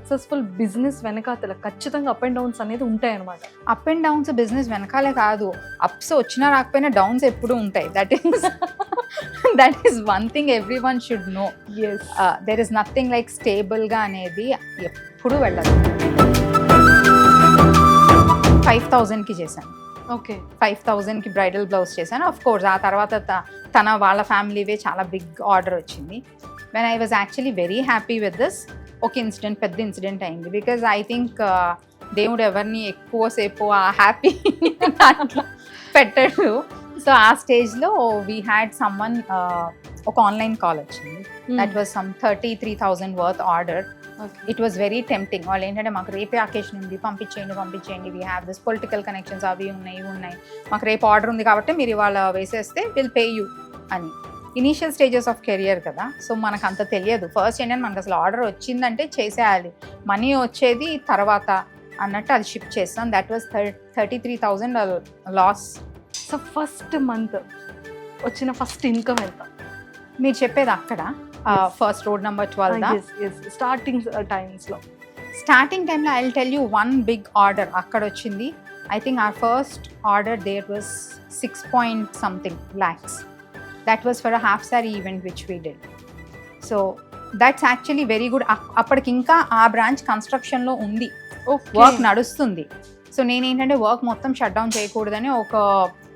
Successful business వెనకాతల ఖచ్చితంగా up and downs అనేది ఉంటాయి అనమాట. అప్ అండ్ డౌన్స్ బిజినెస్ వెనకాలే కాదు, అప్స్ వచ్చినా రాకపోయినా డౌన్స్ ఎప్పుడు ఉంటాయి. That is one thing every one should know. There is nothing like stable గా అనేది ఎప్పుడు వెళ్ళదు. 5,000కి చేశాను. ఓకే, 5,000కి బ్రైడల్ బ్లౌజ్ చేశాను. ఆఫ్ కోర్స్ ఆ తర్వాత తన వాళ్ళ ఫ్యామిలీవే చాలా బిగ్ ఆర్డర్ వచ్చింది. When I was actually very happy with this. ఒక ఇన్సిడెంట్, పెద్ద ఇన్సిడెంట్ అయింది. బికాజ్ ఐ థింక్ దేవుడు ఎవరిని ఎక్కువసేపు ఆ హ్యాపీ దాంట్లో పెట్టాడు. సో ఆ స్టేజ్లో వీ హ్యాడ్ సమ్వన్, ఒక ఆన్లైన్ కాల్ వచ్చింది. That was some 33,000 worth order. It was very tempting. వాళ్ళు ఏంటంటే మాకు రేపే అకేషన్ ఉంది, పంపించేయండి, we have this political connections, అవి ఉన్నాయి ఇవి ఉన్నాయి, మాకు రేపు ఆర్డర్ ఉంది కాబట్టి మీరు ఇవాళ వేసేస్తే విల్ పే యూ అని. ఇనీషియల్ స్టేజెస్ ఆఫ్ కెరియర్ కదా, సో మనకు అంత తెలియదు. ఫస్ట్ ఏంటంటే మనకు అసలు ఆర్డర్ వచ్చిందంటే చేసేయాలి, మనీ వచ్చేది తర్వాత అన్నట్టు అది షిప్ చేస్తాం. That was 33,000 loss. So first month వచ్చిన ఫస్ట్ ఇన్కమ్ ఎంత? మీరు చెప్పేది అక్కడ ఫస్ట్ రోడ్ నెంబర్ 12 స్టార్టింగ్ టైమ్స్లో. స్టార్టింగ్ టైంలో I will tell you one big order అక్కడ వచ్చింది. I think our first order there was 6 lakhs. That was for a half saree event which we did. So that's actually very good. అప్పటికి ఇంకా ఆ branch కన్స్ట్రక్షన్లో ఉంది, work నడుస్తుంది. So నేనేంటంటే work మొత్తం షట్ డౌన్ చేయకూడదని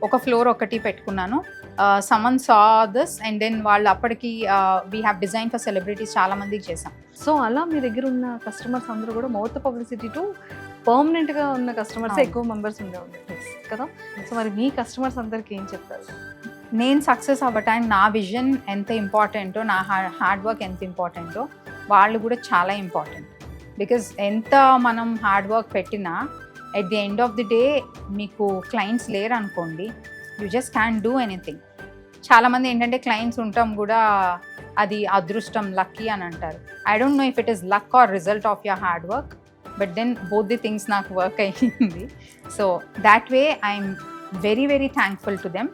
ఒక ఫ్లోర్ ఒకటి పెట్టుకున్నాను. someone saw this and then వాళ్ళు అప్పటికి we have designed for celebrities చాలా మందికి చేసాం. సో అలా మీ దగ్గర ఉన్న కస్టమర్స్ అందరూ కూడా మౌత్ పబ్లిసిటీ టు పర్మనెంట్గా ఉన్న కస్టమర్స్ ఎక్కువ మెంబర్స్ ఉండేవాళ్ళు కదా. సో మరి మీ కస్టమర్స్ అందరికి ఏం చెప్తారు? నేను సక్సెస్ అవ్వటానికి నా విజన్ ఎంత ఇంపార్టెంటో, నా హార్డ్ వర్క్ ఎంత ఇంపార్టెంటో వాళ్ళు కూడా చాలా ఇంపార్టెంట్. బికాజ్ ఎంత మనం హార్డ్ వర్క్ పెట్టినా at the end of the day మీకు క్లయింట్స్ లేరు అనుకోండి, you just can do anything. చాలామంది ఏంటంటే క్లయింట్స్ ఉంటాం కూడా అది అదృష్టం, లక్కీ అని అంటారు. I don't know if it is luck or result of your hard work, but then both the things నాకు వర్క్ అయ్యింది. So that way I'm very very thankful to them.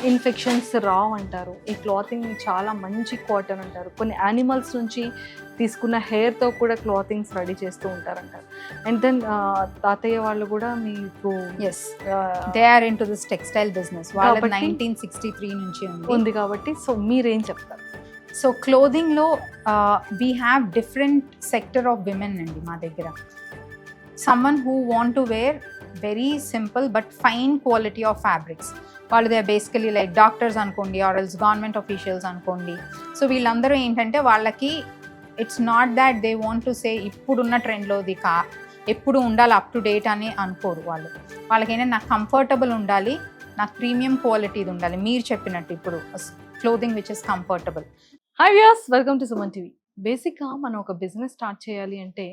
Infections రావు అంటారు, ఈ క్లాతింగ్ చాలా మంచి cotton అంటారు, కొన్ని animals నుంచి తీసుకున్న హెయిర్తో కూడా క్లాతింగ్స్ రెడీ చేస్తూ ఉంటారంటారు. అండ్ దెన్ తాతయ్య వాళ్ళు కూడా మీకు they are into this textile business. వాళ్ళకి 1963 నుంచి ఉంది కాబట్టి. సో మీరేం చెప్తారు? సో క్లోదింగ్లో we have different sector of women అండి మా దగ్గర. Someone who want to wear very simple but fine quality of fabrics. వాళ్ళు దే బేసికలీ లైక్ డాక్టర్స్ అనుకోండి, ఆర్ ఎల్స్ గవర్నమెంట్ ఆఫీషియల్స్ అనుకోండి. సో వీళ్ళందరూ ఏంటంటే వాళ్ళకి it's not that they want to say ఇప్పుడున్న ట్రెండ్లోది ఎప్పుడు ఉండాలి అప్ టు డేట్ అని అనుకోరు వాళ్ళు. వాళ్ళకి ఏంటంటే నాకు కంఫర్టబుల్ ఉండాలి, నాకు ప్రీమియం క్వాలిటీది ఉండాలి, మీరు చెప్పినట్టు ఇప్పుడు clothing which is comfortable. Hi viewers, welcome to Suman TV. బేసిక్గా మనం ఒక బిజినెస్ స్టార్ట్ చేయాలి అంటే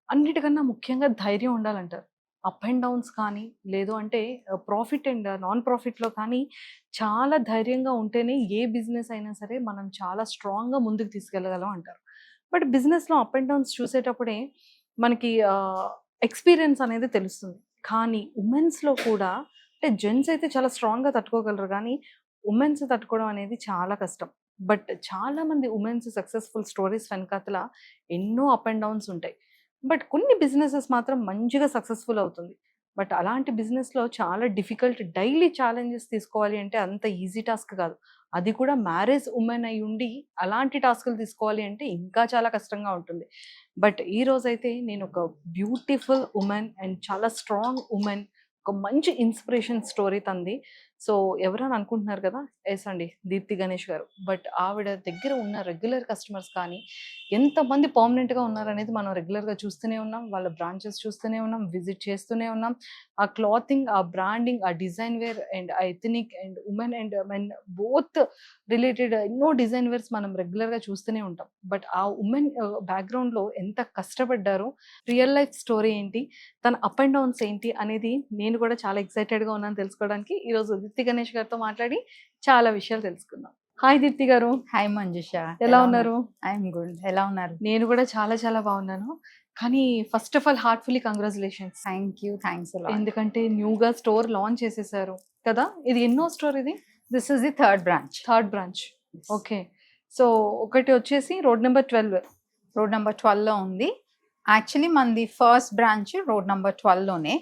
అన్నిటికన్నా ముఖ్యంగా ధైర్యం ఉండాలంటారు. అప్ అండ్ డౌన్స్ కానీ లేదు అంటే ప్రాఫిట్ అండ్ నాన్ ప్రాఫిట్లో కానీ చాలా ధైర్యంగా ఉంటేనే ఏ బిజినెస్ అయినా సరే మనం చాలా స్ట్రాంగ్గా ముందుకు తీసుకెళ్ళగలం అంటారు. బట్ బిజినెస్లో అప్ అండ్ డౌన్స్ చూసేటప్పుడే మనకి ఎక్స్పీరియన్స్ అనేది తెలుస్తుంది. కానీ ఉమెన్స్లో కూడా, అంటే జెంట్స్ అయితే చాలా స్ట్రాంగ్గా తట్టుకోగలరు కానీ ఉమెన్స్ తట్టుకోవడం అనేది చాలా కష్టం. బట్ చాలామంది ఉమెన్స్ సక్సెస్ఫుల్ స్టోరీస్ వెనకాతల ఎన్నో అప్ అండ్ డౌన్స్ ఉంటాయి. బట్ కొన్ని బిజినెసెస్ మాత్రం మంచిగా సక్సెస్ఫుల్ అవుతుంది. బట్ అలాంటి బిజినెస్లో చాలా డిఫికల్ట్, డైలీ ఛాలెంజెస్ తీసుకోవాలి అంటే అంత ఈజీ టాస్క్ కాదు. అది కూడా మ్యారేజ్ ఉమెన్ అయి ఉండి అలాంటి టాస్కులు తీసుకోవాలి అంటే ఇంకా చాలా కష్టంగా ఉంటుంది. బట్ ఈ రోజైతే నేను ఒక బ్యూటిఫుల్ ఉమెన్ అండ్ చాలా స్ట్రాంగ్ ఉమెన్, ఒక మంచి ఇన్స్పిరేషన్ స్టోరీ తంది. సో ఎవరైనా అనుకుంటున్నారు కదా, ఎస్ అండి దీప్తి గణేష్ గారు. బట్ ఆవిడ దగ్గర ఉన్న రెగ్యులర్ కస్టమర్స్ కానీ ఎంతమంది పర్మనెంట్గా ఉన్నారనేది మనం రెగ్యులర్గా చూస్తూనే ఉన్నాం. వాళ్ళ బ్రాంచెస్ చూస్తూనే ఉన్నాం, విజిట్ చేస్తూనే ఉన్నాం. ఆ క్లాతింగ్, ఆ బ్రాండింగ్, ఆ డిజైన్ వేర్ అండ్ ఆ ethnic and women and men both related ఎన్నో డిజైన్ వేర్స్ మనం రెగ్యులర్గా చూస్తూనే ఉంటాం. బట్ ఆ ఉమెన్ బ్యాక్గ్రౌండ్లో ఎంత కష్టపడ్డారో, రియల్ లైఫ్ స్టోరీ ఏంటి, తన అప్ అండ్ డౌన్స్ ఏంటి అనేది నేను కూడా చాలా ఎక్సైటెడ్గా ఉన్నాను తెలుసుకోవడానికి. ఈరోజు దీప్తి గణేష్ గారితో మాట్లాడి చాలా విషయాలు తెలుసుకుందాం. హాయ్ దీప్తి గారు. హాయ్ మంజుష, ఎలా ఉన్నారు? I'm good. ఎలా ఉన్నారు? నేను కూడా చాలా చాలా బాగున్నాను. కానీ first of all heartfully congratulations. Thank you, thanks. ఎందుకంటే న్యూగా స్టోర్ లాంచ్ చేసేసారు కదా. ఇది ఎన్నో స్టోర్? ఇది this is the third branch. Okay. So ఒకటి వచ్చేసి రోడ్ నెంబర్ 12 లో ఉంది. యాక్చువల్లీ మనది ఫస్ట్ బ్రాంచ్ రోడ్ నెంబర్ 12 లోనే.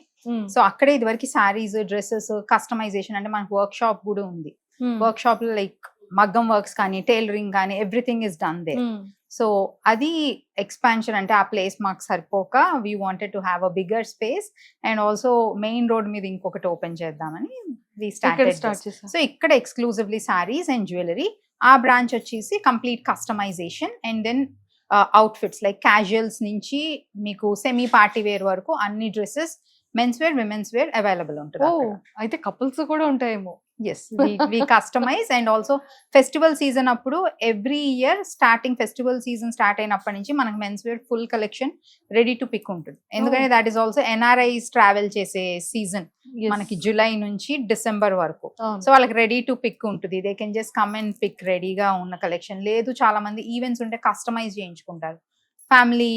సో అక్కడే ఇదివరకు సారీస్, డ్రెస్సెస్, కస్టమైజేషన్ అంటే మనకు వర్క్ షాప్ కూడా ఉంది. వర్క్ షాప్ లో లైక్ మగ్గం వర్క్స్ కానీ, టైలరింగ్ కానీ, everything is done there. So అది ఎక్స్పాన్షన్, అంటే ఆ ప్లేస్ మాకు సరిపోక we wanted to have a bigger space and also main road మీద ఇంకొకటి ఓపెన్ చేద్దామని వి స్టార్ట్. సో ఇక్కడ ఎక్స్క్లూజివ్లీ సారీస్ అండ్ జ్యువెలరీ. ఆ బ్రాంచ్ వచ్చేసి complete customisation and then outfits like casuals నుంచి మీకు సెమీ పార్టీ వేర్ వరకు అన్ని dresses, men's wear, women's wear available ఉంటుంది. అయితే కపుల్స్ కూడా ఉంటాయేమో. Yes, we customise and also festival season అప్పుడు every year starting festival season start అయినప్పటి నుంచి మనకు men's wear full collection ready to pick ఉంటుంది. ఎందుకంటే that is also NRIs travel చేసే సీజన్ మనకి జూలై నుంచి డిసెంబర్ వరకు. సో వాళ్ళకి రెడీ టు పిక్ ఉంటుంది. They can just come and pick రెడీగా ఉన్న కలెక్షన్. లేదు చాలా మంది ఈవెంట్స్ ఉంటే కస్టమైజ్ చేయించుకుంటారు, ఫ్యామిలీ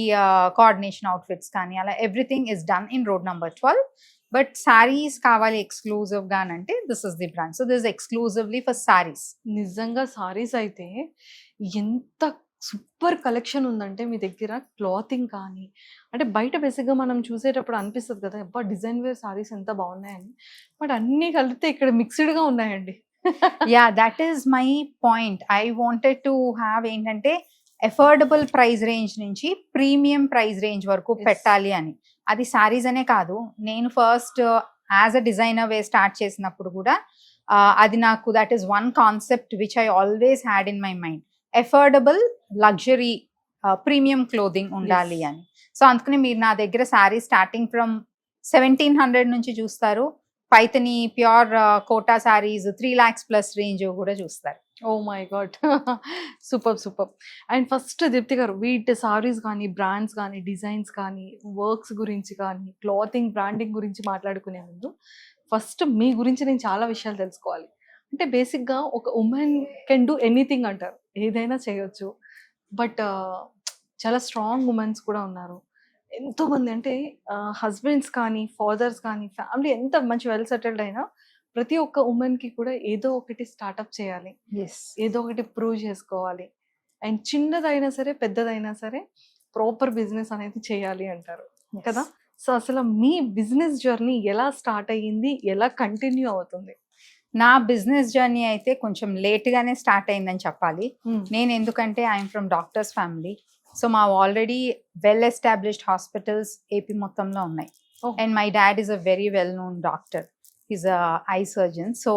కోఆర్డినేషన్ అవుట్ఫిట్స్ కానీ, అలా everything is done in road number 12. But saris కావాలి ఎక్స్క్లూజివ్ గా అంటే this is the brand. So this exclusively for saris. నిజంగా సారీస్ అయితే ఎంత సూపర్ కలెక్షన్ ఉందంటే మీ దగ్గర. క్లాతింగ్ కానీ అంటే బయట బేసిక్గా మనం చూసేటప్పుడు అనిపిస్తుంది కదా, అబ్బా డిజైన్ వేర్ సారీస్ ఎంత బాగున్నాయని. బట్ అన్నీ కలిపితే ఇక్కడ మిక్స్డ్గా ఉన్నాయండి. Yeah, that is my point. I wanted to have ఏంటంటే అఫోర్డబుల్ ప్రైస్ రేంజ్ నుంచి ప్రీమియం ప్రైస్ రేంజ్ వరకు పెట్టాలి అని. అది సారీస్ అనే కాదు, నేను first as a designer way start చేసినప్పుడు కూడా అది నాకు that is one concept which I always had in my mind. Affordable luxury premium clothing ఉండాలి అని. సో అందుకని మీరు నా దగ్గర శారీ స్టార్టింగ్ ఫ్రమ్ 1700 నుంచి చూస్తారు. Paithani pure Kota saris 3 lakhs plus range కూడా చూస్తారు. Oh my God, super super. And first Deepti garu, వీటి సారీస్ కానీ, బ్రాండ్స్ కానీ, డిజైన్స్ కానీ, వర్క్స్ గురించి కానీ, క్లాతింగ్ బ్రాండింగ్ గురించి మాట్లాడుకునే ముందు ఫస్ట్ మీ గురించి నేను చాలా విషయాలు తెలుసుకోవాలి. అంటే బేసిక్గా ఒక ఉమెన్ కెన్ డూ ఎనీథింగ్ అంటారు, ఏదైనా చేయొచ్చు. బట్ చాలా స్ట్రాంగ్ ఉమెన్స్ కూడా ఉన్నారు ఎంతోమంది. అంటే హస్బెండ్స్ కానీ, ఫాదర్స్ కానీ, ఫ్యామిలీ ఎంత మంచి వెల్ సెటిల్డ్ అయినా ప్రతి ఒక్క ఉమెన్కి కూడా ఏదో ఒకటి స్టార్ట్అప్ చేయాలి, ఏదో ఒకటి ప్రూవ్ చేసుకోవాలి. అండ్ చిన్నదైనా సరే పెద్దదైనా సరే ప్రాపర్ బిజినెస్ అనేది చేయాలి అంటారు కదా. సో అసలు మీ బిజినెస్ జర్నీ ఎలా స్టార్ట్ అయ్యింది, ఎలా కంటిన్యూ అవుతుంది? నా బిజినెస్ జర్నీ అయితే కొంచెం లేట్గానే స్టార్ట్ అయిందని చెప్పాలి. నేను ఎందుకంటే I'm from doctors family. So మా already well established hospitals AP మొత్తంలో ఉన్నాయి. And my dad is a very well known doctor. Is a eye surgeon. So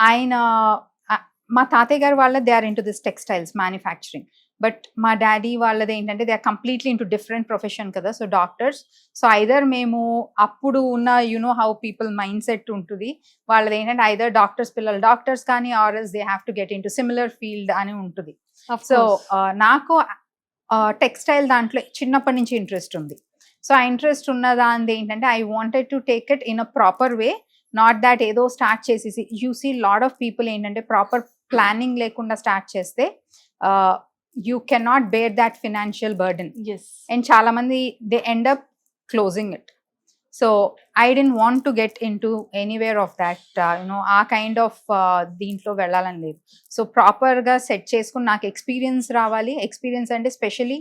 ఆయన మా తాతయ్య గారు వాళ్ళ they are into this textiles manufacturing. But మా daddy వాళ్ళది ఏంటంటే they are completely into different profession కదా. So doctors. సో ఐదర్ మేము అప్పుడు ఉన్న you know how people mindset ఉంటుంది, వాళ్ళది ఏంటంటే ఐదర్ డాక్టర్స్ పిల్లలు డాక్టర్స్ కానీ, or else they have to get into similar field అని ఉంటుంది. సో నాకు టెక్స్టైల్ దాంట్లో చిన్నప్పటి నుంచి ఇంట్రెస్ట్ ఉంది. సో ఆ ఇంట్రెస్ట్ ఉన్న దాని ఏంటంటే I wanted to take it in a proper way. Not that ఏదో స్టార్ట్ చేసేసి, you see lot of people ఏంటంటే ప్రాపర్ ప్లానింగ్ లేకుండా స్టార్ట్ చేస్తే you can not bear that financial burden. And చాలా మంది they end up closing it. So I don't want to get into anywhere of that you know ఆ kind of దీంట్లో వెళ్ళాలని లేదు. So ప్రాపర్గా set చేసుకుని నాకు ఎక్స్పీరియన్స్ రావాలి. ఎక్స్పీరియన్స్ అంటే స్పెషలీ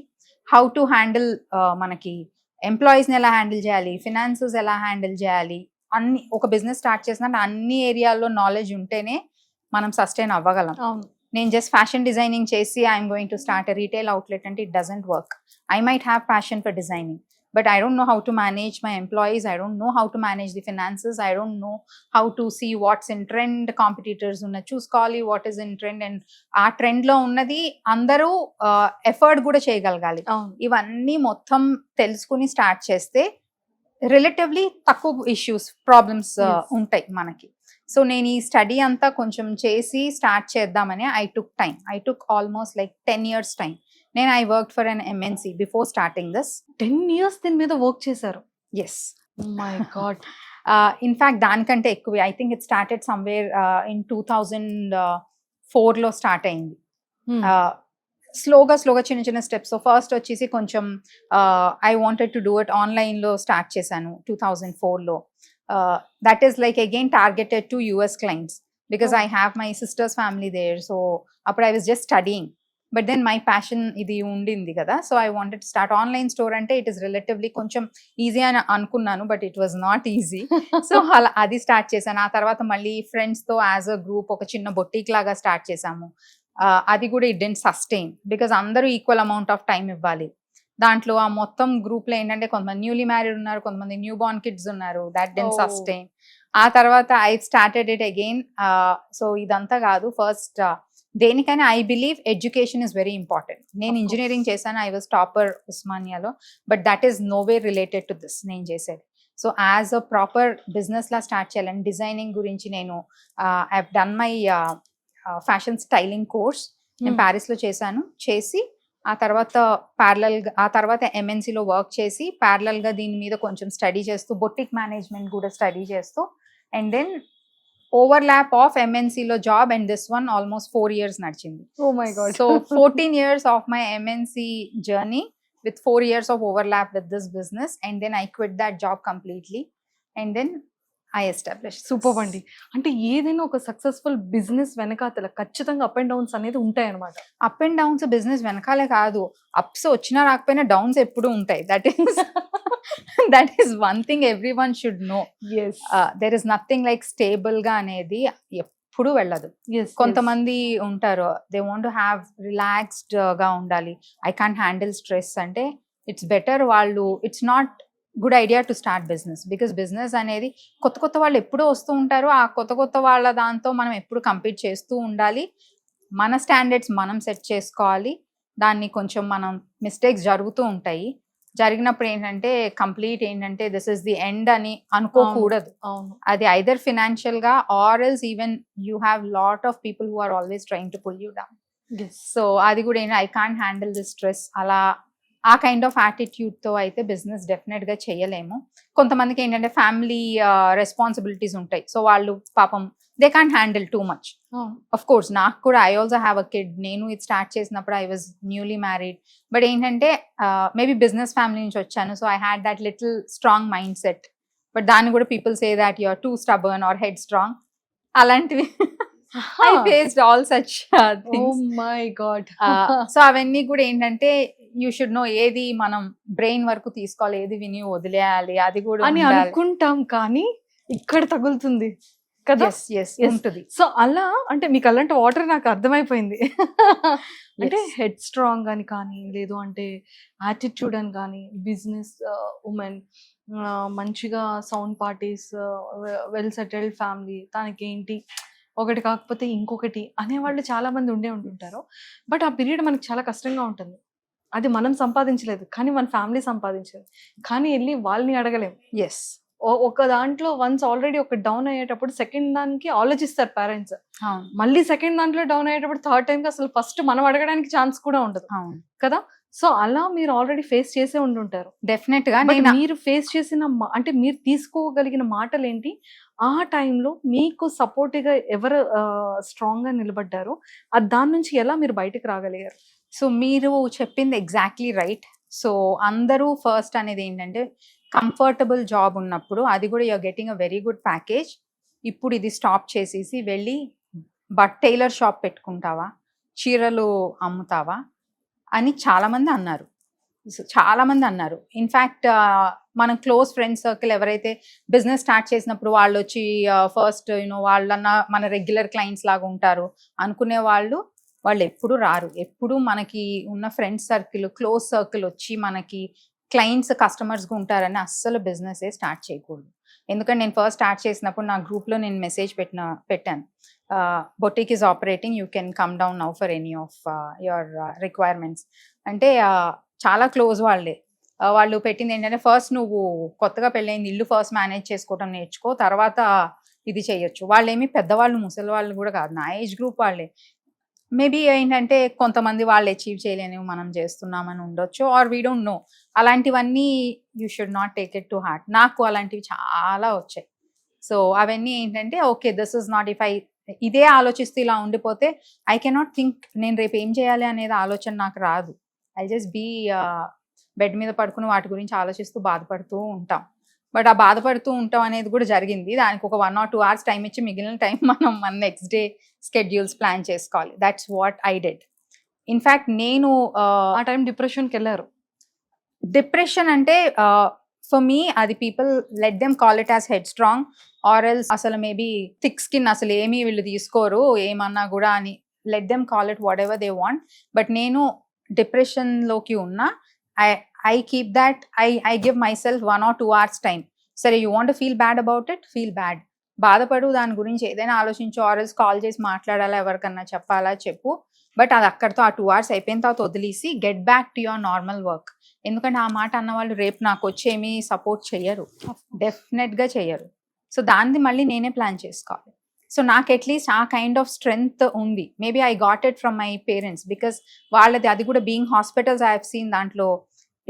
హౌ టు హ్యాండిల్ మనకి ఎంప్లాయీస్ని ఎలా హ్యాండిల్ చేయాలి, ఫినాన్సెస్ ఎలా హ్యాండిల్ చేయాలి, అన్ని ఒక బిజినెస్ స్టార్ట్ చేసినట్టు అన్ని ఏరియాల్లో నాలెడ్జ్ ఉంటేనే మనం సస్టైన్ అవ్వగలం. నేను జస్ట్ ఫ్యాషన్ డిజైనింగ్ చేసి I'm going to start a retail outlet అంటే it doesn't work. I might have passion for designing, but I don't know how to manage my employees. I don't know how to manage the finances. I don't know how to see what's in trend, competitors unna చూసుకోవాలి, what is in trend, and ఆ trend లో ఉన్నది అందరూ effort కూడా చేయగలగాలి. ఇవన్నీ మొత్తం తెలుసుకుని స్టార్ట్ చేస్తే రిలేటివ్లీ తక్కువ ఇష్యూస్ ప్రాబ్లమ్స్ ఉంటాయి మనకి. సో నేను ఈ స్టడీ అంతా కొంచెం చేసి స్టార్ట్ చేద్దామని I took almost like 10 years time. నేను I work for an MNC before starting this. 10 years దీని మీద వర్క్ చేశారు? ఎస్. My God. ఇన్ఫాక్ట్ దానికంటే ఎక్కువ. I think it started somewhere in 2004లో స్టార్ట్ అయింది. స్లోగా చిన్న చిన్న స్టెప్స్. ఫస్ట్ వచ్చేసి కొంచెం I wanted to do it ఆన్లైన్లో స్టార్ట్ చేశాను 2004లో. That is like again targeted to US clients because I have my sister's family there. So అప్పుడు I was just studying. But then my passion ఇది ఉండింది కదా, so I wanted start online store. అంటే it is relatively కొంచెం easy అని అనుకున్నాను, but it was not easy. So అలా అది స్టార్ట్ చేశాను. ఆ తర్వాత మళ్ళీ ఫ్రెండ్స్తో యాజ్ అ గ్రూప్ ఒక చిన్న బొటీక్ లాగా స్టార్ట్ చేశాము. అది కూడా ఇట్ డెంట్ సస్టైన్, బికాజ్ అందరూ ఈక్వల్ అమౌంట్ ఆఫ్ టైం ఇవ్వాలి. దాంట్లో ఆ మొత్తం గ్రూప్లో ఏంటంటే కొంతమంది న్యూలీ మ్యారీడ్ ఉన్నారు, కొంతమంది న్యూ బార్న్ కిడ్స్ ఉన్నారు. That didn't sustain. ఆ తర్వాత I started it again. So ఇదంతా కాదు, ఫస్ట్ దేనికైనా I believe education is very important. నేను ఇంజనీరింగ్ చేశాను, ఐ వాజ్ టాపర్ ఉస్మానియాలో, but that is no way related to this నేను చేసేది. So as a proper business లా స్టార్ట్ చేయాలని డిజైనింగ్ గురించి నేను I have done my fashion styling course. నేను ప్యారిస్లో చేసి ఆ తర్వాత ఆ తర్వాత ఎంఎన్సీలో వర్క్ చేసి గా దీని మీద కొంచెం స్టడీ చేస్తూ బొటిక్ మేనేజ్మెంట్ కూడా స్టడీ చేస్తూ, అండ్ దెన్ ఓవర్లాప్ ఆఫ్ ఎంఎన్సీలో job and this one almost 4 years నడిచింది. Oh my God. So 14 years of my MNC journey with 4 years of overlap with this business, and then I quit that job completely, and then I established. Super అండి. అంటే ఏదైనా ఒక successful business వెనకాతల ఖచ్చితంగా up and downs అనేది ఉంటాయి అనమాట. Up and downs business వెనకాలే కాదు, అప్స్ వచ్చినా రాకపోయినా డౌన్స్ ఎప్పుడు ఉంటాయి. That is one thing every one should know. There is nothing like stable గా అనేది ఎప్పుడు వెళ్ళదు. కొంతమంది ఉంటారు, they want to have relaxed గా ఉండాలి, ఐ కాంట్ హ్యాండిల్ స్ట్రెస్ అంటే ఇట్స్ బెటర్ వాళ్ళు, it's not good idea to start business. Because business అనేది కొత్త వాళ్ళు ఎప్పుడూ వస్తూ ఉంటారు, ఆ కొత్త వాళ్ళ దాంతో మనం ఎప్పుడు కంపీట్ చేస్తూ ఉండాలి. మన స్టాండర్డ్స్ మనం సెట్ చేసుకోవాలి. దాన్ని కొంచెం మనం మిస్టేక్స్ జరుగుతూ ఉంటాయి, జరిగినప్పుడు ఏంటంటే కంప్లీట్ ఏంటంటే దిస్ ఇస్ ది ఎండ్ అని అనుకోకూడదు. అది ఐదర్ ఫినాన్షియల్ గా or else even you have lot of people who are always trying to pull you down. So అది కూడా ఏంటి, I can't handle this stress, అలా ఆ కైండ్ ఆఫ్ యాటిట్యూడ్ తో అయితే బిజినెస్ డెఫినెట్ గా చేయలేము. కొంతమందికి ఏంటంటే ఫ్యామిలీ రెస్పాన్సిబిలిటీస్ ఉంటాయి, సో వాళ్ళు పాపం they can't handle too much. Of course నాకు కూడా, I also have a kid. నేను ఇది స్టార్ట్ చేసినప్పుడు I was newly married, but ఏంటంటే మేబీ బిజినెస్ ఫ్యామిలీ నుంచి వచ్చాను, so I had that little strong mindset. But దాన్ని కూడా people say that you are too stubborn or headstrong, అలాంటివి I faced all such things. Oh my god. సో అవన్నీ కూడా ఏంటంటే యూ షుడ్ నో ఏది మనం బ్రెయిన్ వరకు తీసుకోవాలి, ఏది విని వదిలేయాలి, అది కూడా అని అనుకుంటాం కానీ ఇక్కడ తగులుతుంది కదా. ఉంటుంది. సో అలా అంటే మీకు అలాంటి వాటర్ నాకు అర్థమైపోయింది. అంటే హెడ్ స్ట్రాంగ్ అని కానీ, లేదు అంటే యాటిట్యూడ్ అని కానీ, బిజినెస్ ఉమెన్, మంచిగా sound parties, well settled family, తనకి ఏంటి ఒకటి కాకపోతే ఇంకొకటి అనేవాళ్ళు చాలా మంది ఉంటుంటారు. బట్ ఆ పీరియడ్ మనకి చాలా కష్టంగా ఉంటుంది. అది మనం సంపాదించలేదు కానీ మన ఫ్యామిలీ సంపాదించలేదు, కానీ వెళ్ళి వాళ్ళని అడగలేము. ఒక దాంట్లో వన్స్ ఆల్రెడీ ఒక డౌన్ అయ్యేటప్పుడు సెకండ్ దానికి ఆలోచిస్తారు పేరెంట్స్, మళ్ళీ సెకండ్ దాంట్లో డౌన్ అయ్యేటప్పుడు థర్డ్ టైంకి అసలు ఫస్ట్ మనం అడగడానికి ఛాన్స్ కూడా ఉండదు కదా. సో అలా మీరు ఆల్రెడీ ఫేస్ చేసే ఉంటుంటారు డెఫినెట్ గా. మీరు ఫేస్ చేసిన అంటే మీరు తీసుకోగలిగిన మాటలు ఏంటి, ఆ టైంలో మీకు సపోర్టివ్గా ఎవరు స్ట్రాంగ్ గా నిలబడ్డారు, దాని నుంచి ఎలా మీరు బయటకు రాగలిగారు? సో మీరు చెప్పింది ఎగ్జాక్ట్లీ రైట్. సో అందరూ ఫస్ట్ అనేది ఏంటంటే కంఫర్టబుల్ జాబ్ ఉన్నప్పుడు, అది కూడా you're getting a very good package, ఇప్పుడు ఇది స్టాప్ చేసేసి వెళ్ళి టైలర్ షాప్ పెట్టుకుంటావా, చీరలు అమ్ముతావా అని చాలామంది అన్నారు. ఇన్ఫ్యాక్ట్ మనం క్లోజ్ ఫ్రెండ్స్ సర్కిల్ ఎవరైతే బిజినెస్ స్టార్ట్ చేసినప్పుడు వాళ్ళు వచ్చి ఫస్ట్ వాళ్ళన్న మన రెగ్యులర్ క్లయింట్స్ లాగా ఉంటారు అనుకునే వాళ్ళు ఎప్పుడు రారు. ఎప్పుడు మనకి ఉన్న ఫ్రెండ్స్ సర్కిల్, క్లోజ్ సర్కిల్ వచ్చి మనకి క్లయింట్స్, కస్టమర్స్గా ఉంటారని అస్సలు బిజినెస్ స్టార్ట్ చేయకూడదు. ఎందుకంటే నేను ఫస్ట్ స్టార్ట్ చేసినప్పుడు నా గ్రూప్లో నేను మెసేజ్ పెట్టాను, boutique is operating, you can come down now for any of your requirements అంటే చాలా క్లోజ్ వాళ్ళే. వాళ్ళు పెట్టింది ఏంటంటే ఫస్ట్ నువ్వు కొత్తగా పెళ్ళైంది ఇల్లు ఫస్ట్ మేనేజ్ చేసుకోవడం నేర్చుకో, తర్వాత ఇది చేయొచ్చు. వాళ్ళేమి పెద్దవాళ్ళు, ముసలి వాళ్ళు కూడా కాదు, నా ఏజ్ గ్రూప్ వాళ్ళే. మేబీ ఏంటంటే కొంతమంది వాళ్ళు అచీవ్ చేయలేనివి మనం చేస్తున్నామని ఉండొచ్చు, ఆర్ వీ డోంట్ నో. అలాంటివన్నీ you should not take it to heart. నాకు అలాంటివి చాలా వచ్చాయి. సో అవన్నీ ఏంటంటే okay, this is not, if ఇదే ఆలోచిస్తూ ఇలా ఉండిపోతే ఐ కెనాట్ థింక్ నేను రేపు ఏం చేయాలి అనేది ఆలోచన నాకు రాదు. ఐ జస్ట్ బీ బెడ్ మీద పడుకుని వాటి గురించి ఆలోచిస్తూ బాధపడుతూ ఉంటాం. బట్ ఆ బాధపడుతూ ఉంటాం అనేది కూడా జరిగింది. దానికి ఒక 1 or 2 hours టైం ఇచ్చి మిగిలిన టైం మనం మన నెక్స్ట్ డే స్కెడ్యూల్స్ ప్లాన్ చేసుకోవాలి. That's what I did. In fact నేను ఆ టైం డిప్రెషన్కి వెళ్ళారు. డిప్రెషన్ అంటే ఫర్ మీ అది people let them call it as headstrong or else అసలు మేబీ థిక్ స్కిన్, అసలు ఏమీ వీళ్ళు తీసుకోరు ఏమన్నా కూడా అని let them call it whatever they want. But నేను డిప్రెషన్లోకి ఉన్నా, I keep that, I give myself 1 or 2 hours time. సరే, you want feel bad about it, feel bad, బాధపడు, దాని గురించి ఏదైనా ఆలోచించు, ఆర్ ఎల్స్ కాల్ చేసి మాట్లాడాలా, ఎవరికన్నా చెప్పాలా చెప్పు. బట్ అది అక్కడితో ఆ 2 hours అయిపోయిన తర్వాత వదిలేసి get back to your normal work. ఎందుకంటే ఆ మాట అన్న వాళ్ళు రేపు నాకు వచ్చేమి సపోర్ట్ చెయ్యరు, డెఫినెట్గా చెయ్యరు. సో దాన్ని మళ్ళీ నేనే ప్లాన్ చేసుకోవాలి. సో నాకు అట్లీస్ట్ ఆ కైండ్ ఆఫ్ స్ట్రెంగ్త్ ఉంది. Maybe I got it from my parents, because వాళ్ళది అది కూడా being hospitals I have seen, దాంట్లో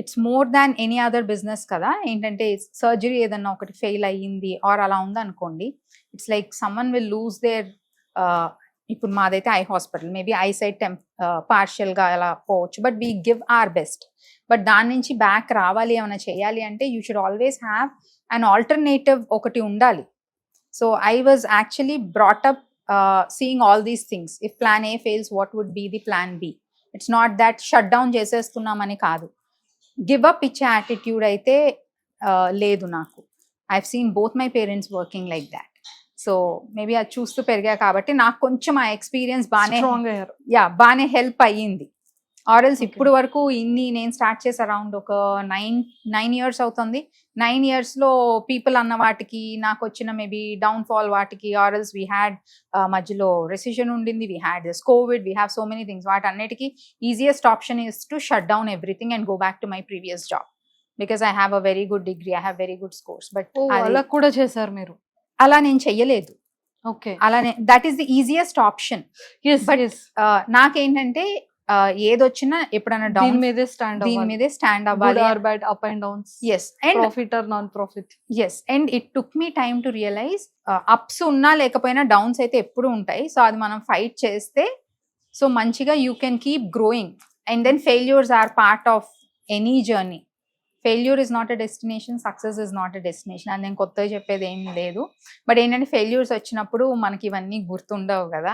it's more than any other business కదా. ఏంటంటే సర్జరీ ఏదన్నా ఒకటి ఫెయిల్ అయ్యింది ఆర్ అలా ఉందనుకోండి, it's like someone will lose there, ఇప్పుడు మాదైతే eye hospital, maybe eyesight పార్షియల్గా అలా పోవచ్చు, but we give our best. But దాని నుంచి బ్యాక్ రావాలి, ఏమైనా చేయాలి అంటే you should always have an alternative ఒకటి ఉండాలి. So I was actually brought up seeing all these things. If plan A fails, what would be the plan B? It's not that shut down చేసేస్తున్నామని కాదు. Give up ఇచ్చే attitude అయితే లేదు నాకు. I have scene both my parents working like that. So maybe అది చూస్తూ పెరిగా కాబట్టి నాకు కొంచెం ఆ ఎక్స్పీరియన్స్ బాగానే హెల్ప్ అయ్యింది. ఆర్ఎల్స్ ఇప్పుడు వరకు ఇన్ని నేను స్టార్ట్ చేసి అరౌండ్ ఒక 9 years అవుతుంది. 9 yearsలో పీపుల్ అన్న వాటికి నాకు వచ్చిన మేబీ డౌన్ఫాల్ వాటికి, ఆర్ఎల్స్ వీ హ్యాడ్ మధ్యలో రెసిషన్ ఉండింది, we had this covid, we have so many things. వాటన్నిటికీ easiest option is to shut down everything and go back to my previous job, because I have a very good degree, I have very good scores. But అలా కూడా చేశారు మీరు? అలా నేను చెయ్యలేదు. Okay, అలానే that is the easiest option. నాకేంటంటే ఏదొచ్చినా ఎప్పుడైనా దీని మీదే స్టాండ్ అవ్వాలి. Up and downs, yes, and profit or non profit, yes, and it took me time to realize ups ఉన్నా లేకపోయినా డౌన్స్ అయితే ఎప్పుడు ఉంటాయి. సో అది మనం ఫైట్ చేస్తే సో మంచిగా you can keep growing. And then failures are part of any journey. Failure is not a destination, success is not a destination. అది నేను కొత్తగా చెప్పేది ఏం లేదు. బట్ ఏంటంటే ఫెయిల్యూర్స్ వచ్చినప్పుడు మనకి ఇవన్నీ గుర్తుండవు కదా,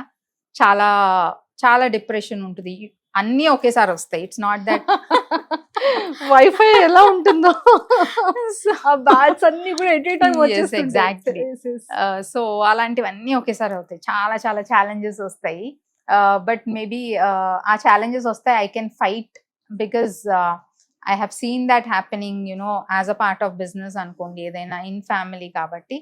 చాలా చాలా డిప్రెషన్ ఉంటుంది, అన్నీ ఒకేసారి వస్తాయి. ఇట్స్ నాట్ దట్ వైఫై ఎలా ఉంటుందో ఆ బ్యాట్స్ అన్ని కూడా ఎట్ ఏ టైం వచ్చేస్తాయి. ఎగ్జాక్ట్లీ. సో అలాంటివన్నీ ఒకేసారి అవుతాయి, చాలా చాలా ఛాలెంజెస్ వస్తాయి. బట్ మేబీ ఆ ఛాలెంజెస్ వస్తాయి, I can fight, because I have seen that happening, you know, as a part of business అనుకోండి, ఏదైనా in family కాబట్టి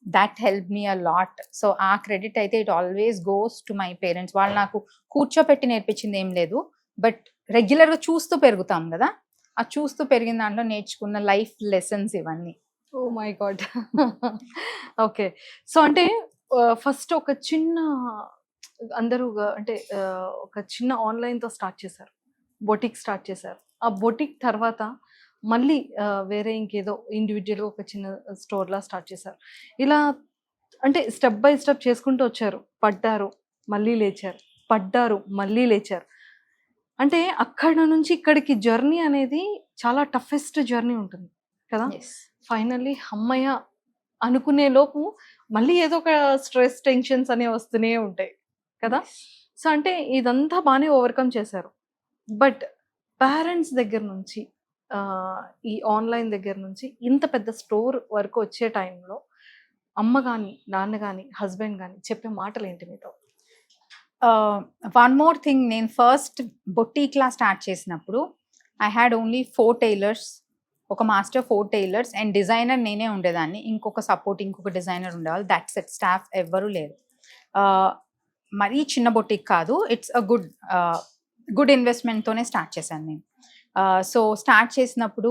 that helped me a lot. So ఆ credit అయితే it always goes to my parents. వాళ్ళు నాకు కూర్చోపెట్టి నేర్పించింది ఏం లేదు, బట్ రెగ్యులర్గా చూస్తూ పెరుగుతాం కదా, ఆ చూస్తూ పెరిగిన దాంట్లో నేర్చుకున్న లైఫ్ లెసన్స్ ఇవన్నీ. Oh my god. Okay, so అంటే ఫస్ట్ ఒక చిన్న అందరూ అంటే ఒక చిన్న ఆన్లైన్తో స్టార్ట్ చేశారు, బొటిక్ స్టార్ట్ చేశారు. ఆ బొటిక్ తర్వాత మళ్ళీ వేరే ఇంకేదో ఇండివిజువల్గా ఒక చిన్న స్టోర్లా స్టార్ట్ చేశారు. ఇలా అంటే స్టెప్ బై స్టెప్ చేసుకుంటూ వచ్చారు. పడ్డారు, మళ్ళీ లేచారు, పడ్డారు, మళ్ళీ లేచారు. అంటే అక్కడ నుంచి ఇక్కడికి జర్నీ అనేది చాలా టఫెస్ట్ జర్నీ ఉంటుంది కదా. ఫైనల్లీ అమ్మయ్య అనుకునే లోపు మళ్ళీ ఏదో ఒక స్ట్రెస్, టెన్షన్స్ అనేవి వస్తూనే ఉంటాయి కదా. సో అంటే ఇదంతా బాగానే ఓవర్కమ్ చేశారు. బట్ పేరెంట్స్ దగ్గర నుంచి ఈ ఆన్లైన్ దగ్గర నుంచి ఇంత పెద్ద స్టోర్ వరకు వచ్చే టైంలో అమ్మ కానీ, నాన్న కానీ, హస్బెండ్ కానీ చెప్పే మాటలు ఏంటి మీతో? వన్ మోర్ థింగ్, నేను ఫస్ట్ బొటీక్లా స్టార్ట్ చేసినప్పుడు ఐ హ్యాడ్ ఓన్లీ 4 tailors, ఒక మాస్టర్, 4 tailors అండ్ డిజైనర్ నేనే ఉండేదాన్ని. ఇంకొక డిజైనర్ ఉండేవాళ్ళు. దట్స్ ఇట్, స్టాఫ్ ఎవ్వరూ లేరు. మరీ చిన్న బొటీక్ కాదు, ఇట్స్ అ గుడ్ ఇన్వెస్ట్మెంట్తోనే స్టార్ట్ చేశాను నేను. సో స్టార్ట్ చేసినప్పుడు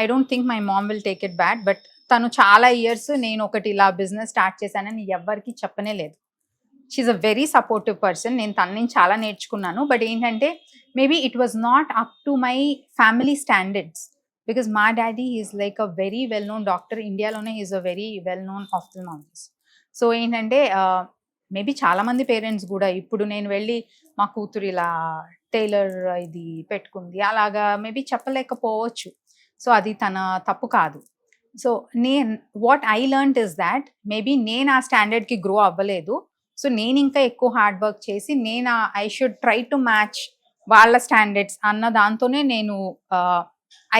I don't think my mom will take it bad, but తను చాలా ఇయర్స్ నేను ఒకటి ఇలా బిజినెస్ స్టార్ట్ చేశానని ఎవ్వరికి చెప్పనే లేదు. She's a very supportive person. నేను తన నుంచి చాలా నేర్చుకున్నాను. బట్ ఏంటంటే maybe it was not up to my family standards, because మా daddy is like a very well known doctor, ఇండియాలోనే is a very well known ophthalmologist. So ఏంటంటే maybe చాలామంది పేరెంట్స్ కూడా ఇప్పుడు నేను వెళ్ళి మా కూతురు ఇలా టైలర్ ఇది పెట్టుకుంది అలాగా మేబీ చెప్పలేకపోవచ్చు. సో అది తన తప్పు కాదు. So what I learned is that maybe నేను ఆ స్టాండర్డ్కి గ్రో అవ్వలేదు. సో నేను ఇంకా ఎక్కువ హార్డ్ వర్క్ చేసి నేను I should try to match వాళ్ళ స్టాండర్డ్స్ అన్న దాంతోనే నేను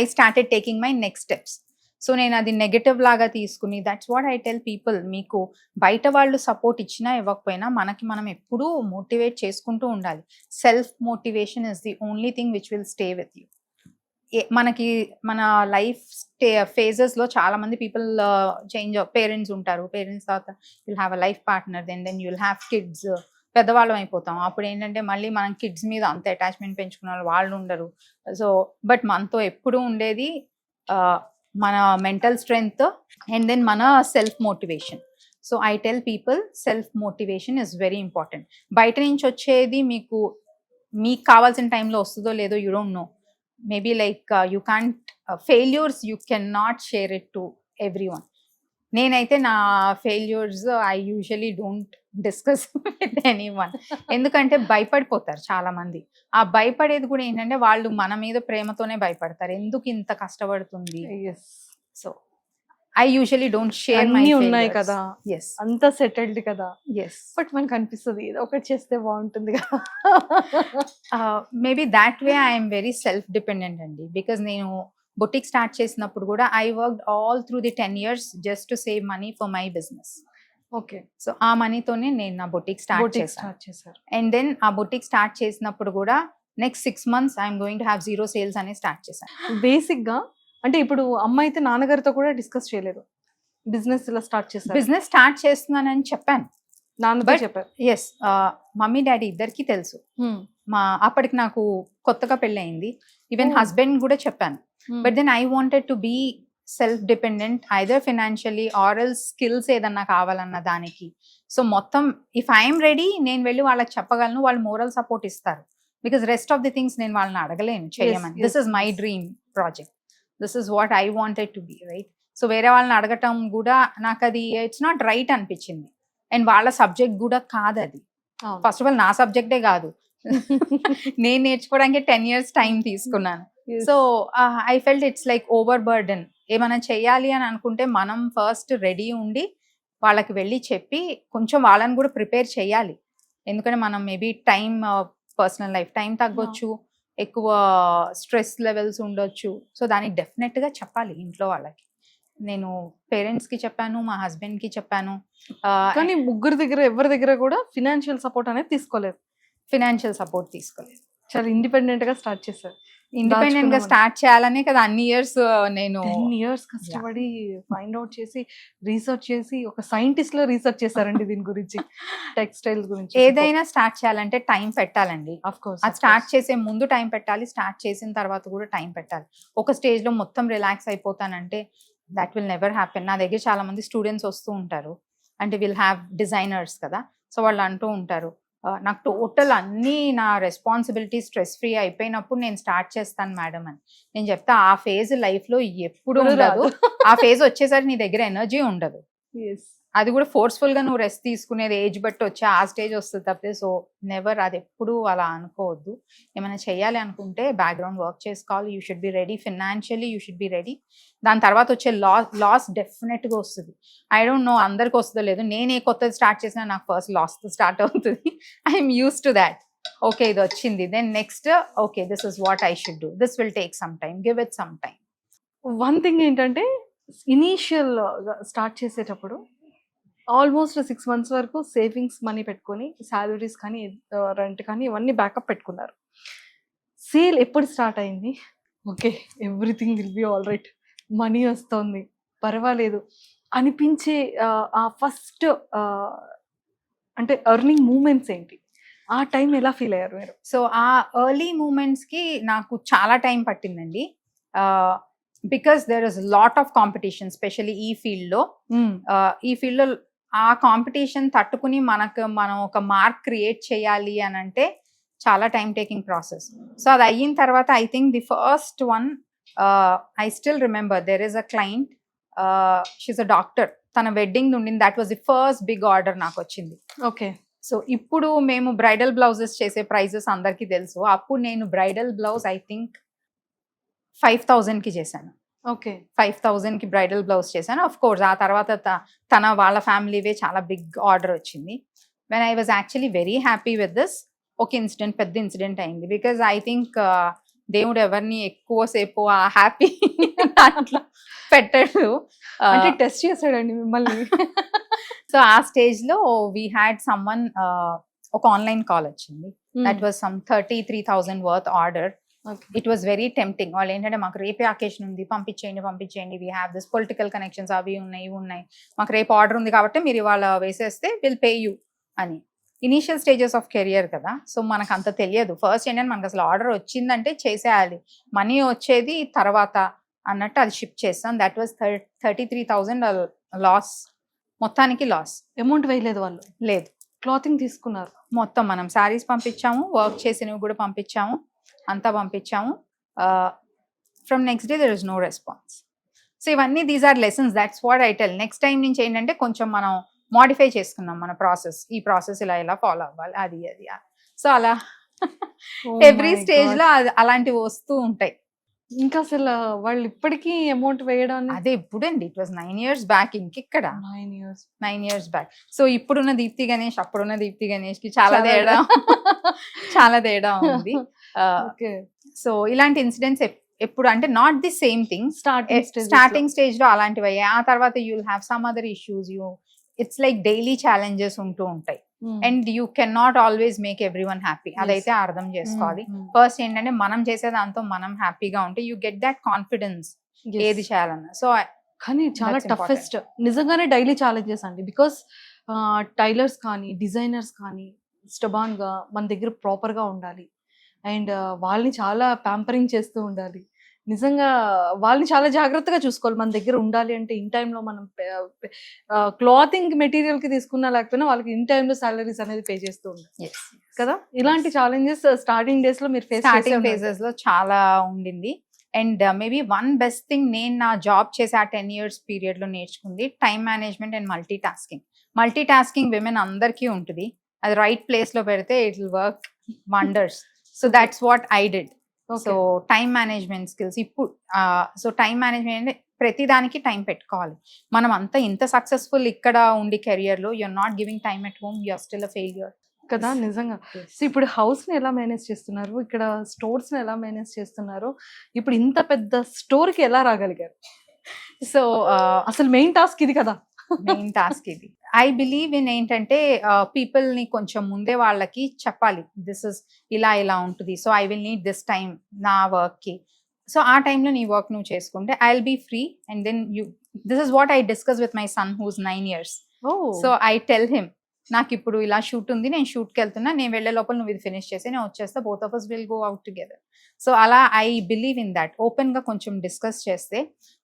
I started taking my next steps. So నేను అది నెగటివ్ లాగా తీసుకుని that's what I tell people, మీకు బయట వాళ్ళు సపోర్ట్ ఇచ్చినా ఇవ్వకపోయినా మనకి మనం ఎప్పుడూ మోటివేట్ చేసుకుంటూ ఉండాలి. Self motivation is the only thing which will stay with you. మనకి మన లైఫ్ ఫేజెస్లో చాలా మంది పీపుల్ చేంజ్, పేరెంట్స్ ఉంటారు, పేరెంట్స్ తర్వాత you'll have a life partner, then you'll have kids, పెద్దవాళ్ళం అయిపోతాం. అప్పుడు ఏంటంటే మళ్ళీ మనం కిడ్స్ మీద అంత అటాచ్మెంట్ పెంచుకున్న వాళ్ళు ఉండరు. సో బట్ మనతో ఎప్పుడూ ఉండేది మన మెంటల్ స్ట్రెంగ్త్ అండ్ దెన్ మన self motivation. So I tell people self motivation is very important. బయట నుంచి వచ్చేది మీకు కావాల్సిన టైంలో వస్తుందో లేదో you don't know. Maybe like you can't failures you can not share it to every one. నేనైతే నా failures I usually don't discuss with any one. ఎందుకంటే భయపడిపోతారు చాలా మంది. ఆ భయపడేది కూడా ఏంటంటే వాళ్ళు మన మీద ప్రేమతోనే భయపడతారు, ఎందుకు ఇంత కష్టపడుతుంది. So I usually don't share my ఉన్నాయి కదా, ఎస్ అంతా సెటిల్డ్ కదా, ఎస్. బట్ మనకు అనిపిస్తుంది ఏదో ఒకటి చేస్తే బాగుంటుంది కదా. Maybe that way I'm very self dependent అండి. బికాజ్ నేను బొటిక్ స్టార్ట్ చేసినప్పుడు కూడా I worked all through the 10 years just to save money for my business. Okay, so ఆ మనీతోనే నేను నా బొటిక్ స్టార్ట్ చేశారు. అండ్ దెన్ ఆ బొటిక్ స్టార్ట్ చేసినప్పుడు కూడా next 6 months I'm going to have 0 sales అని స్టార్ట్ చేశాను. బేసిక్ గా అంటే ఇప్పుడు అమ్మ అయితే నాన్నగారితో కూడా డిస్కస్ చేయలేదు, బిజినెస్ ఇలా స్టార్ట్ చేశారు. బిజినెస్ స్టార్ట్ చేస్తున్నానని చెప్పాను, నాన్నతో చెప్పారు. ఎస్, మమ్మీ డాడీ ఇద్దరికి తెలుసు. అప్పటికి నాకు కొత్తగా పెళ్ళయింది. ఈవెన్ హస్బెండ్ కూడా చెప్పాను. But then I wanted to be self dependent either financially or else skills ఏదన్నా కావాలన్న దానికి. సో మొత్తం ఇఫ్ ఐఎమ్ రెడీ నేను వెళ్ళి వాళ్ళకి చెప్పగలను, వాళ్ళు మోరల్ సపోర్ట్ ఇస్తారు. Because rest of the things నేను వాళ్ళని అడగలేను చేయమని. This is my dream project, this is what I wanted to be, right? So వేరే వాళ్ళని అడగటం కూడా నాకు అది ఇట్స్ నాట్ రైట్ అనిపించింది. అండ్ వాళ్ళ సబ్జెక్ట్ కూడా కాదు అది. ఫస్ట్ ఆఫ్ ఆల్ నా సబ్జెక్టే కాదు, నేను నేర్చుకోవడానికి 10 years టైం తీసుకున్నాను. So I felt it's like over burden. ఏమైనా చెయ్యాలి అని అనుకుంటే మనం ఫస్ట్ రెడీ ఉండి వాళ్ళకి వెళ్ళి చెప్పి కొంచెం వాళ్ళని కూడా ప్రిపేర్ చేయాలి. ఎందుకంటే మనం maybe time, personal life time తగ్గొచ్చు, ఎక్కువ స్ట్రెస్ లెవెల్స్ ఉండొచ్చు. సో దానికి డెఫినెట్గా చెప్పాలి ఇంట్లో వాళ్ళకి. నేను పేరెంట్స్కి చెప్పాను, మా హస్బెండ్కి చెప్పాను. కానీ ముగ్గురు దగ్గర ఎవరి దగ్గర కూడా ఫినాన్షియల్ సపోర్ట్ అనేది తీసుకోలేదు. చాలా ఇండిపెండెంట్ గా స్టార్ట్ చేశారు. ఇండిపెండెంట్ గా స్టార్ట్ చేయాలనే కదా అన్ని ఇయర్స్ నేను 10 years కష్టపడి ఫైండ్ అవుట్ చేసి రీసెర్చ్ చేసి ఒక సైంటిస్ట్ లో రీసెర్చ్ చేశారండి దీని గురించి, టెక్స్టైల్స్ గురించి. ఏదైనా స్టార్ట్ చేయాలంటే టైం పెట్టాలండి. ఆఫ్ కోర్స్ అది స్టార్ట్ చేసే ముందు టైం పెట్టాలి, స్టార్ట్ చేసిన తర్వాత కూడా టైం పెట్టాలి. ఒక స్టేజ్ లో మొత్తం రిలాక్స్ అయిపోతానంటే దట్ విల్ నెవర్ హ్యాపెన్. నా దగ్గర చాలా మంది స్టూడెంట్స్ వస్తూ ఉంటారు, అంటే విల్ హ్యావ్ డిజైనర్స్ కదా. సో వాళ్ళు అంటూ ఉంటారు నాకు టోటల్ అన్నీ నా రెస్పాన్సిబిలిటీ స్ట్రెస్ ఫ్రీ అయిపోయినప్పుడు నేను స్టార్ట్ చేస్తాను మేడం అని. నేను చెప్తా ఆ ఫేజ్ లైఫ్లో ఎప్పుడు ఉండదు. ఆ ఫేజ్ వచ్చేసరికి నీ దగ్గర ఎనర్జీ ఉండదు. అది కూడా ఫోర్స్ఫుల్గా నువ్వు రెస్ట్ తీసుకునేది ఏజ్ బట్టి వచ్చి ఆ స్టేజ్ వస్తుంది తప్పితే. సో నెవర్, అది ఎప్పుడు అలా అనుకోవద్దు. ఏమైనా చేయాలి అనుకుంటే బ్యాక్గ్రౌండ్ వర్క్ చేసుకోవాలి. You should be ready financially, you should be ready. దాని తర్వాత వచ్చే లాస్ డెఫినెట్గా వస్తుంది. ఐ డోంట్ నో అందరికి వస్తుందో లేదు, నేను ఏ కొత్తది స్టార్ట్ చేసినా నాకు ఫస్ట్ లాస్తో స్టార్ట్ అవుతుంది. I'm use to that. Okay ఇది వచ్చింది, then next okay this is what I should do, this will take some time, give it some time. One thing ఏంటంటే ఇనీషియల్ స్టార్ట్ చేసేటప్పుడు ఆల్మోస్ట్ 6 months వరకు savings money పెట్టుకొని salaries కానీ rent కానీ ఇవన్నీ backup పెట్టుకున్నారు. సేల్ ఎప్పుడు స్టార్ట్ అయింది, okay everything will be all right, money వస్తుంది పర్వాలేదు అనిపించే ఆ ఫస్ట్ అంటే ఎర్నింగ్ మూమెంట్స్ ఏంటి, ఆ టైం ఎలా ఫీల్ అయ్యారు మీరు? సో ఆ ఎర్లీ మూమెంట్స్కి నాకు చాలా టైం పట్టిందండి. Because there is lot of competition, specially ఈ ఫీల్డ్లో. ఈ ఫీల్డ్లో ఆ కాంపిటీషన్ తట్టుకుని మనం ఒక మార్క్ క్రియేట్ చేయాలి అని అంటే చాలా టైం టేకింగ్ ప్రాసెస్. సో అది అయిన తర్వాత I think the first one I still remember there is a client, she's a doctor, తన వెడ్డింగ్ ఉండింది. That was the first big order నాకు వచ్చింది. ఓకే. సో ఇప్పుడు మేము బ్రైడల్ బ్లౌజెస్ చేసే ప్రైజెస్ అందరికీ తెలుసు. అప్పుడు నేను బ్రైడల్ బ్లౌజ్ ఐ థింక్ 5,000కి చేశాను. ఓకే, 5,000కి బ్రైడల్ బ్లౌజ్ చేశాను. ఆఫ్ కోర్స్ ఆ తర్వాత వాళ్ళ ఫ్యామిలీవే చాలా బిగ్ ఆర్డర్ వచ్చింది. when I was actually very happy with this, ఒక ఇన్సిడెంట్ పెద్ద ఇన్సిడెంట్ అయింది. బికాజ్ ఐ థింక్ దేవుడు ఎవరిని ఎక్కువసేపు ఆ హ్యాపీ దాంట్లో పెట్టాడు. అంటే టెస్ట్ చేశాడండి మిమ్మల్ని. సో ఆ స్టేజ్ లో వీ హ్యాడ్ సమ్వన్ ఒక ఆన్లైన్ కాల్ వచ్చింది. That was some 33,000 worth order. It was very tempting. వాళ్ళు ఏంటంటే మాకు రేపే అకేషన్ ఉంది, పంపించేయండి, we have this political connections, అవి ఉన్నాయి ఇవి ఉన్నాయి, మాకు రేపు ఆర్డర్ ఉంది కాబట్టి మీరు ఇవాళ వేసేస్తే విల్ పే యూ అని. ఇనీషియల్ స్టేజెస్ ఆఫ్ కెరియర్ కదా, సో మనకు అంత తెలియదు. ఫస్ట్ ఏంటంటే మనకు అసలు ఆర్డర్ వచ్చిందంటే చేసేయాలి, మనీ వచ్చేది తర్వాత అన్నట్టు అది షిప్ చేస్తాం. దట్ వాజ్ 33,000 లాస్, మొత్తానికి లాస్. అమౌంట్ వేయలేదు వాళ్ళు? లేదు, క్లాతింగ్ తీసుకున్నారు మొత్తం. మనం శారీస్ పంపించాము, వర్క్ చేసినవి కూడా పంపించాము, అంతా పంపించాము. From next day there is no response. So ఇవన్నీ these are lessons, that's what I tell. Next time నుంచి ఏంటంటే కొంచెం మనం మోడిఫై చేసుకున్నాం మన ప్రాసెస్, ఈ ప్రాసెస్ ఇలా ఫాలో అవ్వాలి, అది. సో అలా ఎవ్రీ స్టేజ్ లో అలాంటివి వస్తూ ఉంటాయి. ఇంకా అసలు వాళ్ళు ఇప్పటికీ అమౌంట్ వేయడం అదే ఎప్పుడండి, ఇట్ వాజ్ 9 years బ్యాక్. ఇంకెక్కడ 9 years బ్యాక్. సో ఇప్పుడున్న దీప్తి గణేష్ అప్పుడున్న దీప్తి గణేష్ కి చాలా తేడా ఉంది. సో ఇలాంటి ఇన్సిడెంట్స్ ఎప్పుడు అంటే not the same thing. Starting stage లో అలాంటివి అయ్యాయి. ఆ తర్వాత you will have some other issues. It's like daily challenges ఉంటూ ఉంటాయి. And you can not always make every one happy, అదైతే అర్థం చేసుకోవాలి. ఫస్ట్ ఏంటంటే మనం చేసే దాంతో మనం హ్యాపీగా ఉంటే యూ గెట్ దట్ కాన్ఫిడెన్స్ ఏది చేయాలన్నా. సో కానీ చాలా టఫెస్ట్ నిజంగానే డైలీ ఛాలెంజెస్ అండి. బికాస్ టైలర్స్ కానీ డిజైనర్స్ కానీ స్టబాన్ గా మన దగ్గర ప్రాపర్ గా ఉండాలి, అండ్ వాళ్ళని చాలా ప్యాంపరింగ్ చేస్తూ ఉండాలి. నిజంగా వాళ్ళని చాలా జాగ్రత్తగా చూసుకోవాలి. మన దగ్గర ఉండాలి అంటే ఇన్ టైంలో మనం క్లాతింగ్ మెటీరియల్ కి తీసుకున్నా లేకపోయినా వాళ్ళకి ఇన్ టైంలో సాలరీస్ అనేది పే చేస్తూ ఉండాలి కదా. ఇలాంటి ఛాలెంజెస్ స్టార్టింగ్ డేస్ లో మీరు స్టార్టింగ్ ఫేజెస్ లో చాలా ఉండింది. And maybe one best thing నేను నా జాబ్ చేసే ఆ 10 years పీరియడ్ లో నేర్చుకుంది time management and multi tasking women అందరికీ ఉంటుంది. అది రైట్ ప్లేస్ లో పెడితే it will work wonders. So that's what I did. So time management skills ఇప్పుడు. సో టైం మేనేజ్మెంట్ అంటే ప్రతి దానికి టైం పెట్టుకోవాలి. మనం అంతా ఇంత సక్సెస్ఫుల్ ఇక్కడ ఉండి కెరియర్ లో you're not giving time at home, you're still a failure కదా. నిజంగా. సో ఇప్పుడు హౌస్ ని ఎలా మేనేజ్ చేస్తున్నారు, ఇక్కడ స్టోర్స్ ని ఎలా మేనేజ్ చేస్తున్నారు, ఇప్పుడు ఇంత పెద్ద స్టోర్ కి ఎలా రాగలిగారు? సో అసలు మెయిన్ టాస్క్ ఇది కదా. మెయిన్ టాస్క్ ఇది. ఐ బిలీవ్ ఇన్ ఏంటంటే పీపుల్ ని కొంచెం ముందే వాళ్ళకి చెప్పాలి, దిస్ ఇస్ ఇలా ఉంటుంది, so I will need this time నా వర్క్ కి. సో ఆ టైంలో నీ వర్క్ నువ్వు చేసుకుంటే I will be free. And then this is what I discuss with my son who's 9 years. So I tell him, నాకు ఇప్పుడు ఇలా షూట్ ఉంది, నేను షూట్కి వెళ్తున్నా, నేను వెళ్ళే లోపల నువ్వు ఇది ఫినిష్ చేసి నేను వచ్చేస్తా, both of us will go out together. So అలా I believe in that. Open గా కొంచెం డిస్కస్ చేస్తే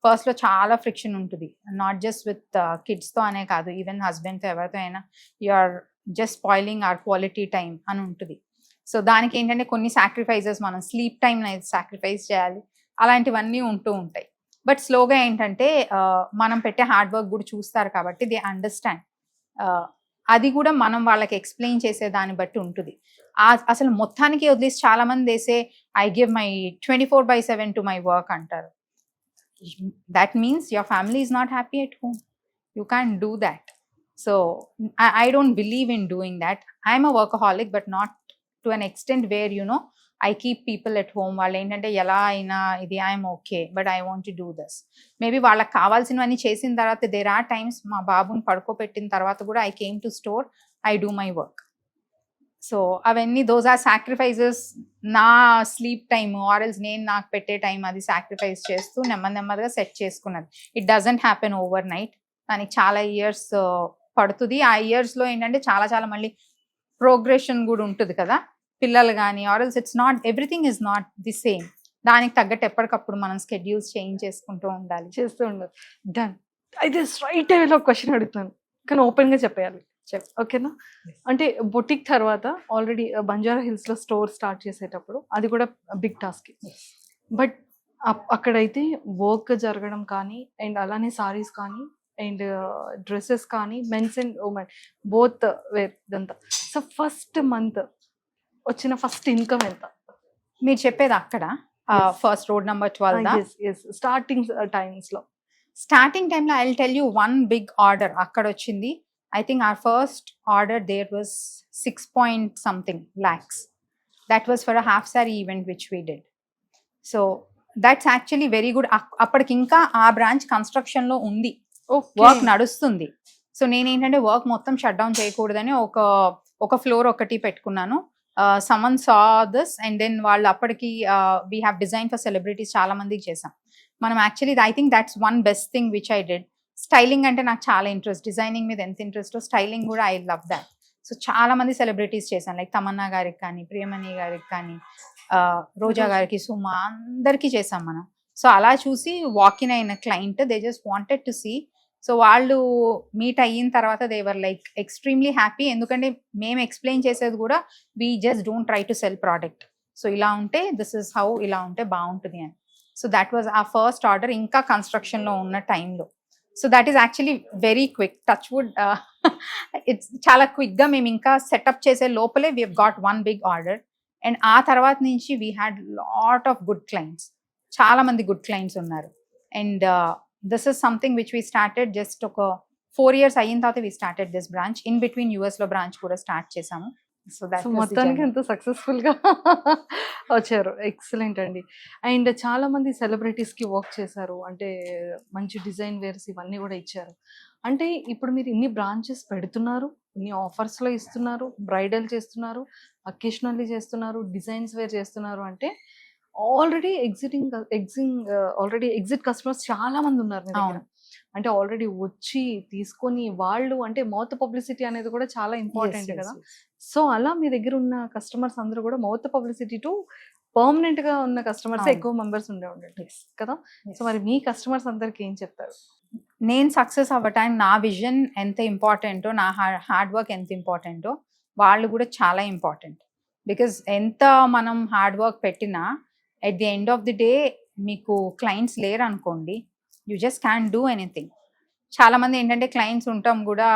ఫస్ట్ లో చాలా ఫ్రిక్షన్ ఉంటుంది, నాట్ జస్ట్ విత్ కిడ్స్ తో అనే కాదు, ఈవెన్ హస్బెండ్ తో ఎవరితో అయినా you are just spoiling our quality time అని ఉంటుంది. సో దానికి ఏంటంటే కొన్ని సాక్రిఫైజెస్, మనం స్లీప్ టైం సాక్రిఫైస్ చేయాలి, అలాంటివన్నీ ఉంటూ ఉంటాయి. బట్ స్లోగా ఏంటంటే మనం పెట్టే హార్డ్ వర్క్ కూడా చూస్తారు కాబట్టి దే అండర్స్టాండ్. అది కూడా మనం వాళ్ళకి ఎక్స్ప్లెయిన్ చేసే దాన్ని బట్టి ఉంటుంది. అసలు మొత్తానికి వదిలేసి చాలా మంది వేసే I give my 24/7 to my work అంటారు. That means your family is not happy at home, you can do that. So I don't believe in doing that. I'm a workaholic but not to an extent where I keep people at home. వాళ్ళు ఏంటంటే ఎలా అయినా ఇది I'm okay but I want to do this. Maybe వాళ్ళకి కావాల్సినవన్నీ చేసిన తర్వాత there are times మా బాబుని పడుకోబెట్టిన తర్వాత కూడా I came to store, I do my work. So అవన్నీ దోస్ ఆర్ సాక్రిఫైజెస్. నా స్లీప్ టైమ్ ఆర్ఎల్స్ నేను నాకు పెట్టే టైం అది సాక్రిఫైస్ చేస్తూ నెమ్మదిగా సెట్ చేసుకున్నది. It doesn't happen over night, దానికి చాలా ఇయర్స్ పడుతుంది. ఆ ఇయర్స్లో ఏంటంటే చాలా మళ్ళీ ప్రోగ్రెషన్ కూడా ఉంటుంది కదా పిల్లలు కానీ, or else it's not everything is not the same. దానికి తగ్గట్టు ఎప్పటికప్పుడు మనం స్కెడ్యూల్స్ చేంజ్ చేసుకుంటూ ఉండాలి, చేస్తూ ఉండాలి. డన్. అయితే స్ట్రైట్ వేలో ఒక క్వశ్చన్ అడుగుతాను, కానీ ఓపెన్ గా చెప్పేయాలి. ఓకేనా? అంటే బొటిక్ తర్వాత ఆల్రెడీ బంజారా హిల్స్ లో స్టోర్ స్టార్ట్ చేసేటప్పుడు అది కూడా బిగ్ టాస్క్. బట్ అక్కడైతే వర్క్ జరగడం కానీ, అండ్ అలానే సారీస్ కానీ, అండ్ డ్రెస్సెస్ కానీ, men's and women both wear ఇదంతా. సో ఫస్ట్ మంత్ వచ్చిన ఫస్ట్ ఇన్కమ్ ఎంత? మీరు చెప్పేది అక్కడ first road number 12 starting times లో. స్టార్టింగ్ టైంలో I will tell you one big order అక్కడ వచ్చింది. I think our first order there was 6 point something lakhs. That was for a half saree event which we did. So that's actually very good. అప్పటికి ఇంకా ఆ branch construction లో ఉంది, work నడుస్తుంది. So నేనేంటంటే work మొత్తం షట్ డౌన్ చేయకూడదని ఒక ఫ్లోర్ ఒకటి పెట్టుకున్నాను. Someone saw this and then వాళ్ళు అప్పటికి we have design for celebrities చాలా మందికి చేసాం మనం. Actually I think that's one best thing which I did. Styling అంటే నాకు చాలా ఇంట్రెస్ట్, డిజైనింగ్ మీద ఎంత ఇంట్రెస్ట్, స్టైలింగ్ కూడా ఐ లవ్ దాట్. సో చాలా మంది సెలబ్రిటీస్ చేశాను, లైక్ తమన్నా గారికి కానీ, ప్రియమణి గారికి కానీ, రోజా గారికి, సుమా, అందరికీ చేసాం మనం. సో అలా చూసి వాకిన్ అయిన client, they just wanted to see. So వాళ్ళు మీట్ అయిన తర్వాత they were like extremely happy. ఎందుకంటే మేము ఎక్స్ప్లెయిన్ చేసేది కూడా we just don't try to sell product. So ఇలా ఉంటే దిస్ ఇస్ హౌ, ఇలా ఉంటే బాగుంటుంది అని. So that was a first order, ఇంకా కన్స్ట్రక్షన్లో ఉన్న టైంలో. So that is actually very quick, touch wood. It's చాలా క్విక్గా మేము ఇంకా సెటప్ చేసే లోపలే we got one big order. And ఆ తర్వాత నుంచి we had lot of good clients, చాలా మంది గుడ్ క్లయింట్స్ ఉన్నారు. And this is something which we started just ఒక 4 years అయిన తర్వాత we started this branch. In between యూఎస్లో బ్రాంచ్ కూడా స్టార్ట్ చేసాము. సో మొత్తానికి ఎంతో సక్సెస్ఫుల్ గా వచ్చారు. ఎక్సలెంట్ అండి. అండ్ చాలా మంది సెలబ్రిటీస్ కి వర్క్ చేశారు, అంటే మంచి డిజైన్ వేర్స్ ఇవన్నీ కూడా ఇచ్చారు. అంటే ఇప్పుడు మీరు ఇన్ని బ్రాంచెస్ పెడుతున్నారు, ఇన్ని ఆఫర్స్ లో ఇస్తున్నారు, బ్రైడల్ చేస్తున్నారు, అకేషనల్లీ చేస్తున్నారు, డిజైన్స్ వేర్ చేస్తున్నారు, అంటే ఆల్రెడీ ఎగ్జిట్ కస్టమర్స్ చాలా మంది ఉన్నారు మీ దగ్గర. అంటే ఆల్రెడీ వచ్చి తీసుకొని వాళ్ళు, అంటే మౌత్ పబ్లిసిటీ అనేది కూడా చాలా ఇంపార్టెంట్ కదా. సో అలా మీ దగ్గర ఉన్న కస్టమర్స్ అందరూ కూడా మౌత్ పబ్లిసిటీ టు పర్మనెంట్ గా ఉన్న కస్టమర్స్ ఎక్కువ మెంబర్స్ ఉండే కదా. సో మరి మీ కస్టమర్స్ అందరికి ఏం చెప్తారు? నేను సక్సెస్ అవ్వటానికి నా విజన్ ఎంత ఇంపార్టెంటో, నా హార్డ్ వర్క్ ఎంత ఇంపార్టెంటో, వాళ్ళు కూడా చాలా ఇంపార్టెంట్. బికాజ్ ఎంత మనం హార్డ్ వర్క్ పెట్టినా at the end of the day మీకు క్లయింట్స్ లేరు అనుకోండి, you just can do anything. చాలా మంది ఏంటంటే క్లయింట్స్ ఉంటాం కూడా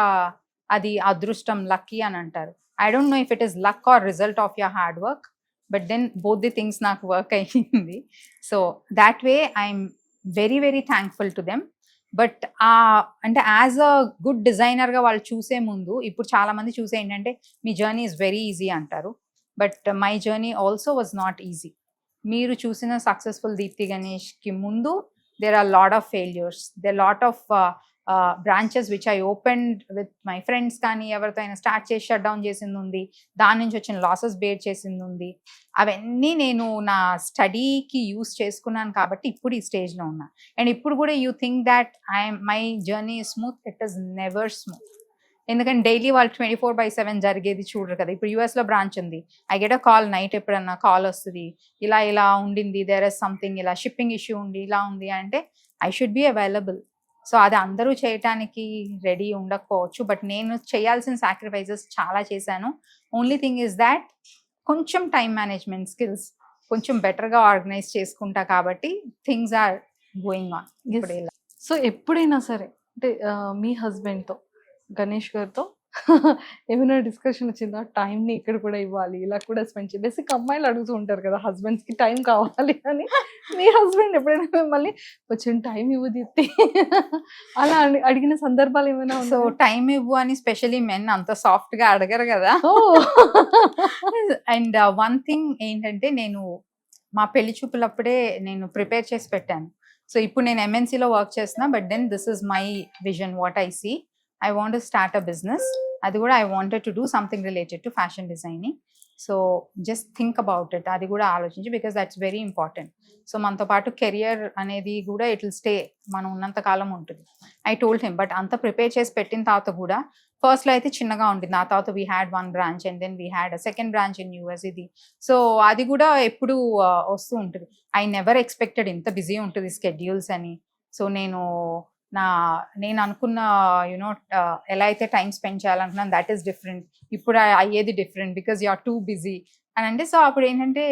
అది అదృష్టం, లక్కీ అని అంటారు. I don't know if it is luck or result of your hard work, but then both the things నాకు వర్క్ అయ్యింది. So that way I'm very very thankful to them. But అంటే as a good డిజైనర్గా వాళ్ళు చూసే ముందు, ఇప్పుడు చాలా మంది చూసే ఏంటంటే మీ జర్నీ ఈజ్ వెరీ ఈజీ అంటారు, but my journey also was not easy. మీరు చూసిన సక్సెస్ఫుల్ దీప్తి గణేష్కి ముందు there are a lot of failures, there are a lot of branches which I opened with my friends, కానీ ఎవరితో అయినా స్టార్ట్ చేసి shut down చేసింది ఉంది, దాని నుంచి వచ్చిన లాసెస్ బేర్ చేసింది ఉంది. అవన్నీ నేను నా స్టడీకి యూస్ చేసుకున్నాను కాబట్టి ఇప్పుడు ఈ స్టేజ్లో ఉన్నా. అండ్ ఇప్పుడు కూడా you think that my journey is smooth, it is never smooth. ఎందుకంటే డైలీ వాళ్ళు 24/7 జరిగేది చూడరు కదా. ఇప్పుడు యూఎస్లో బ్రాంచ్ ఉంది, I get a call night, ఎప్పుడన్నా కాల్ వస్తుంది, ఇలా ఉండింది, దేర్ ఇస్ సంథింగ్, ఇలా షిప్పింగ్ ఇష్యూ ఉంది, ఇలా ఉంది అంటే I should be available. So అది అందరూ చేయటానికి రెడీ ఉండకపోవచ్చు, బట్ నేను చేయాల్సిన సాక్రిఫైజెస్ చాలా చేశాను. ఓన్లీ థింగ్ ఇస్ దాట్ కొంచెం టైం మేనేజ్మెంట్ స్కిల్స్ కొంచెం బెటర్గా ఆర్గనైజ్ చేసుకుంటా కాబట్టి things are going on. So ఎప్పుడైనా సరే అంటే మీ హస్బెండ్తో, గణేష్ గారితో ఏమైనా డిస్కషన్ వచ్చిందా? టైంని ఇక్కడ కూడా ఇవ్వాలి, ఇలా కూడా స్పెండ్ చేయాలి. బేసిక్ అమ్మాయిలు అడుగుతూ ఉంటారు కదా హస్బెండ్స్ కి టైం కావాలి అని. మీ హస్బెండ్ ఎప్పుడైనా మిమ్మల్ని కొంచెం టైం ఇవ్వు దీప్తి అలా అడిగిన సందర్భాలు ఏమైనా? సో టైం ఇవ్వు అని స్పెషలీ మెన్ అంత సాఫ్ట్ గా అడగరు కదా. అండ్ వన్ థింగ్ ఏంటంటే, నేను మా పెళ్లి చూపులప్పుడే నేను ప్రిపేర్ చేసి పెట్టాను. సో ఇప్పుడు నేను ఎంఎన్సీలో వర్క్ చేస్తున్నా, but then this is my vision, what I see. I want to start a business. అది కూడా I wanted to do something related to fashion designing. So just think about it. అది కూడా ఆలోచించి, because that's very important. So మనతో పాటు career అనేది కూడా it will stay, మనం ఉన్నంత కాలం ఉంటుంది. I told him, బట్ అంత ప్రిపేర్ చేసి పెట్టిన తర్వాత కూడా ఫస్ట్లో అయితే చిన్నగా ఉంటుంది. ఆ తర్వాత we had 1 branch and then we had a second branch in US ఇది. సో అది కూడా ఎప్పుడు వస్తూ ఉంటుంది. I never expected ఇంత బిజీ ఉంటుంది స్కెడ్యూల్స్ అని. సో నేను అనుకున్న యూనో ఎలా అయితే టైం స్పెండ్ చేయాలనుకున్నాను, దట్ ఈస్ డిఫరెంట్. ఇప్పుడు అయ్యేది different because you are too busy అని అంటే. సో అప్పుడు ఏంటంటే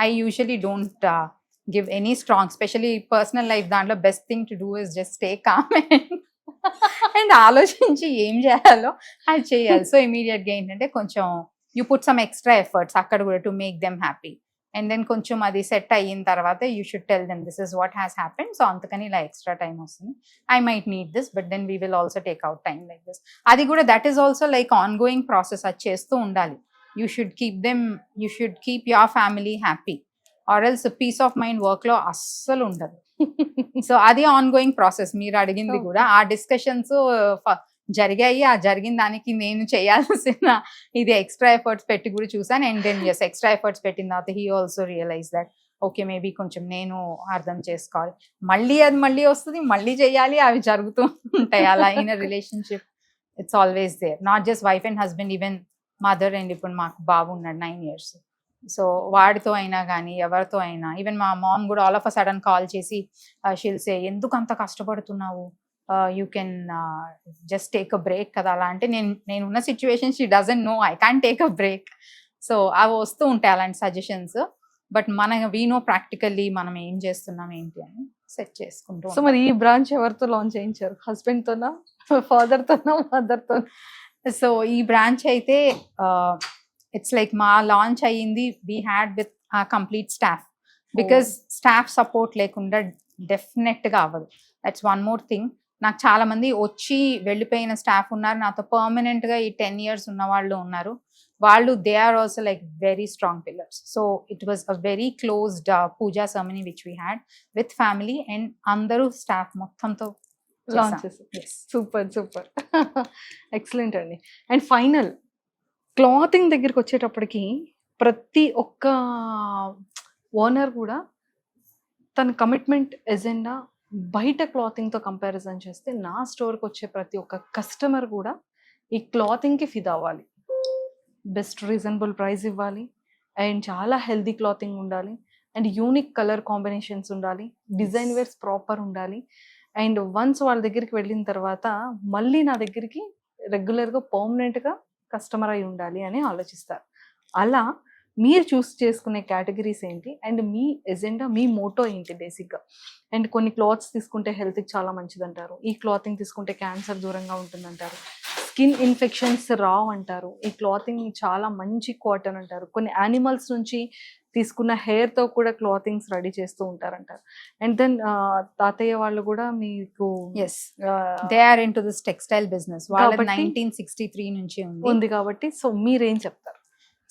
I usually don't give any strong, specially personal life దాంట్లో best thing to do is just stay calm and ఆలోచించి ఏం చేయాలో అది చేయాలి. సో ఇమీడియట్గా ఏంటంటే కొంచెం you put some extra efforts అక్కడ కూడా to make them happy. And then కొంచెం అది సెట్ అయిన తర్వాత you should tell them this is what has happen. So అందుకని ఇలా ఎక్స్ట్రా టైం వస్తుంది. I might need this but then we will also take out time like this. అది కూడా that is also like ongoing process. అది చేస్తూ ఉండాలి. You should keep your family happy or else peace of mind వర్క్లో అస్సలు ఉండదు. So అది on going process. మీరు అడిగింది కూడా ఆ డిస్కషన్స్ జరిగాయి. ఆ జరిగిన దానికి నేను చేయాల్సిన ఇది ఎక్స్ట్రా ఎఫర్ట్స్ పెట్టి కూడా చూసాను. And then as extra efforts పెట్టిన తర్వాత he also realise that okay maybe కొంచెం నేను అర్థం చేసుకోవాలి. అది మళ్ళీ వస్తుంది, మళ్ళీ చేయాలి, అవి జరుగుతూ ఉంటాయి. అలా in relationship it's always there. Not just wife and husband, even mother. And ఇప్పుడు మాకు బాబు ఉన్నాడు 9 years. సో వాడితో అయినా కానీ ఎవరితో అయినా, ఈవెన్ మా మామ్ కూడా all of a sudden call చేసి షీల్ సే ఎందుకు అంత కష్టపడుతున్నావు, you can just take a break కదా. అలా అంటే నేను ఉన్న situation she doesn't know I can take a break. So అవి వస్తూ ఉంటాయి అలాంటి suggestions. But we know practically మనం ఏం చేస్తున్నాం ఏంటి అని సెట్ చేసుకుంటూ. సో మరి ఈ బ్రాంచ్ ఎవరితో లాంచ్ చేయించారు? హస్బెండ్ తోనా, ఫాదర్ తోనా, మదర్ తోనా? సో ఈ బ్రాంచ్ అయితే ఇట్స్ లైక్ మా లాంచ్ అయ్యింది we had with complete staff. Because staff support లేకుండా డెఫినెట్గా అవ్వదు. That's one more thing. నాకు చాలా మంది వచ్చి వెళ్ళిపోయిన స్టాఫ్ ఉన్నారు, నాతో పర్మనెంట్ గా ఈ 10 years ఉన్న వాళ్ళు ఉన్నారు. వాళ్ళు they are also like very strong pillars. So it was a very closed puja ceremony which we had with family and అందరూ స్టాఫ్ మొత్తంతో లాంచ్. సూపర్ సూపర్, ఎక్సలెంట్ అండి. అండ్ ఫైనల్ క్లాతింగ్ దగ్గరికి వచ్చేటప్పటికి ప్రతి ఒక్క ఓనర్ కూడా తన కమిట్మెంట్ ఎజెండా బయట క్లాతింగ్తో కంపారిజన్ చేస్తే నా స్టోర్కి వచ్చే ప్రతి ఒక్క కస్టమర్ కూడా ఈ క్లాతింగ్కి ఫిదా అవ్వాలి. బెస్ట్ రీజనబుల్ ప్రైస్ ఇవ్వాలి అండ్ చాలా హెల్దీ క్లాతింగ్ ఉండాలి అండ్ యూనిక్ కలర్ కాంబినేషన్స్ ఉండాలి, డిజైన్ వేర్స్ ప్రాపర్ ఉండాలి. అండ్ వన్స్ వాళ్ళ దగ్గరికి వెళ్ళిన తర్వాత మళ్ళీ నా దగ్గరికి రెగ్యులర్గా పర్మనెంట్గా కస్టమర్ అయి ఉండాలి అని ఆలోచిస్తారు. అలా మీరు చూస్ చేసుకునే కేటగిరీస్ ఏంటి అండ్ మీ ఎజెండా, మీ మోటో ఏంటి బేసిక్గా? అండ్ కొన్ని క్లాత్స్ తీసుకుంటే హెల్త్కి చాలా మంచిది అంటారు, ఈ క్లాతింగ్ తీసుకుంటే క్యాన్సర్ దూరంగా ఉంటుందంటారు, స్కిన్ ఇన్ఫెక్షన్స్ రావు అంటారు, ఈ క్లాతింగ్ చాలా మంచి కాటన్ అంటారు, కొన్ని యానిమల్స్ నుంచి తీసుకున్న హెయిర్తో కూడా క్లాతింగ్స్ రెడీ చేస్తూ ఉంటారంటారు. అండ్ దెన్ తాతయ్య వాళ్ళు కూడా మీకు they are into this textile business. వాళ్ళ 1963 నుంచి ఉంది కాబట్టి సో మీరేం చెప్తారు?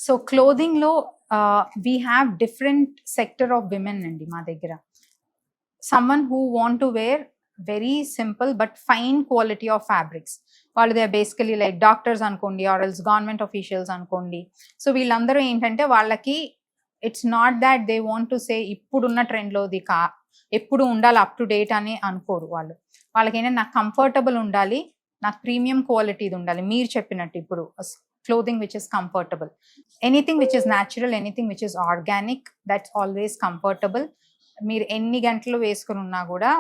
సో క్లోదింగ్లో we have different sector of women అండి మా దగ్గర. Someone who want to wear very simple but fine quality of fabrics. వాళ్ళు దే బేసికలీ లైక్ డాక్టర్స్ అనుకోండి ఆర్ ఎల్స్ గవర్నమెంట్ ఆఫీషియల్స్ అనుకోండి. సో వీళ్ళందరూ ఏంటంటే వాళ్ళకి it's not that they want to say ఇప్పుడున్న ట్రెండ్లోది ఎప్పుడు ఉండాలి అప్ టు డేట్ అని అనుకోరు వాళ్ళు. వాళ్ళకి ఏంటంటే నాకు కంఫర్టబుల్ ఉండాలి, నాకు ప్రీమియం క్వాలిటీది ఉండాలి. మీరు చెప్పినట్టు ఇప్పుడు clothing which is comfortable, anything which is natural, anything which is organic, that's always comfortable. మీరు ఎన్ని గంటలు వేసుకుని ఉన్నా కూడా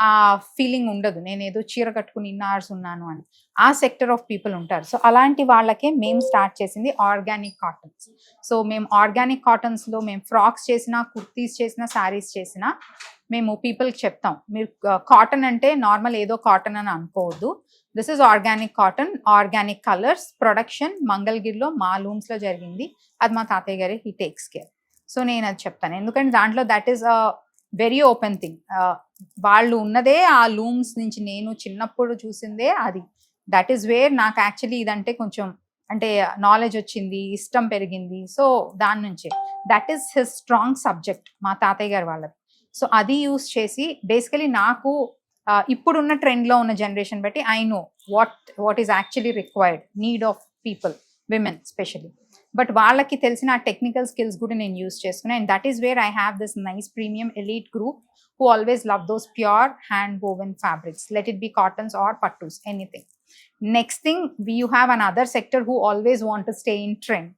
ఆ ఫీలింగ్ ఉండదు నేను ఏదో చీర కట్టుకుని ఇన్ని అవర్స్ ఉన్నాను అని. ఆ సెక్టర్ ఆఫ్ పీపుల్ ఉంటారు. సో అలాంటి వాళ్ళకే మేము స్టార్ట్ చేసింది ఆర్గానిక్ కాటన్స్. సో మేము ఆర్గానిక్ కాటన్స్లో మేము ఫ్రాక్స్ చేసినా, కుర్తీస్ చేసినా, శారీస్ చేసినా మేము పీపుల్కి చెప్తాం, మీరు కాటన్ అంటే నార్మల్ ఏదో కాటన్ అని అనుకోవద్దు. This is organic cotton, organic colours, production మంగళగిరిలో మా లూమ్స్లో జరిగింది. అది మా తాతయ్య గారి హీ టేక్స్ కేర్. సో నేను అది చెప్తాను ఎందుకంటే దాంట్లో that is a very open thing. వాళ్ళు ఉన్నదే ఆ లూమ్స్ నుంచి, నేను చిన్నప్పుడు చూసిందే అది. దట్ ఈస్ వేర్ నాకు యాక్చువల్లీ ఇదంటే కొంచెం అంటే నాలెడ్జ్ వచ్చింది, ఇష్టం పెరిగింది. సో దాని నుంచే that is his strong subject మా తాతయ్య గారు వాళ్ళది. సో అది యూస్ చేసి బేసికలీ నాకు ఇప్పుడున్న ట్రెండ్లో ఉన్న జనరేషన్ బట్టి I know what is actually required need of people, women especially. But వాళ్ళకి తెలిసిన ఆ టెక్నికల్ స్కిల్స్ కూడా నేను యూస్ చేసుకున్నాను. And that is where I have this nice premium elite group who always love those pure hand woven fabrics, let it be cottons or pattus, anything. Next thing, you have another sector who always want to stay in trend.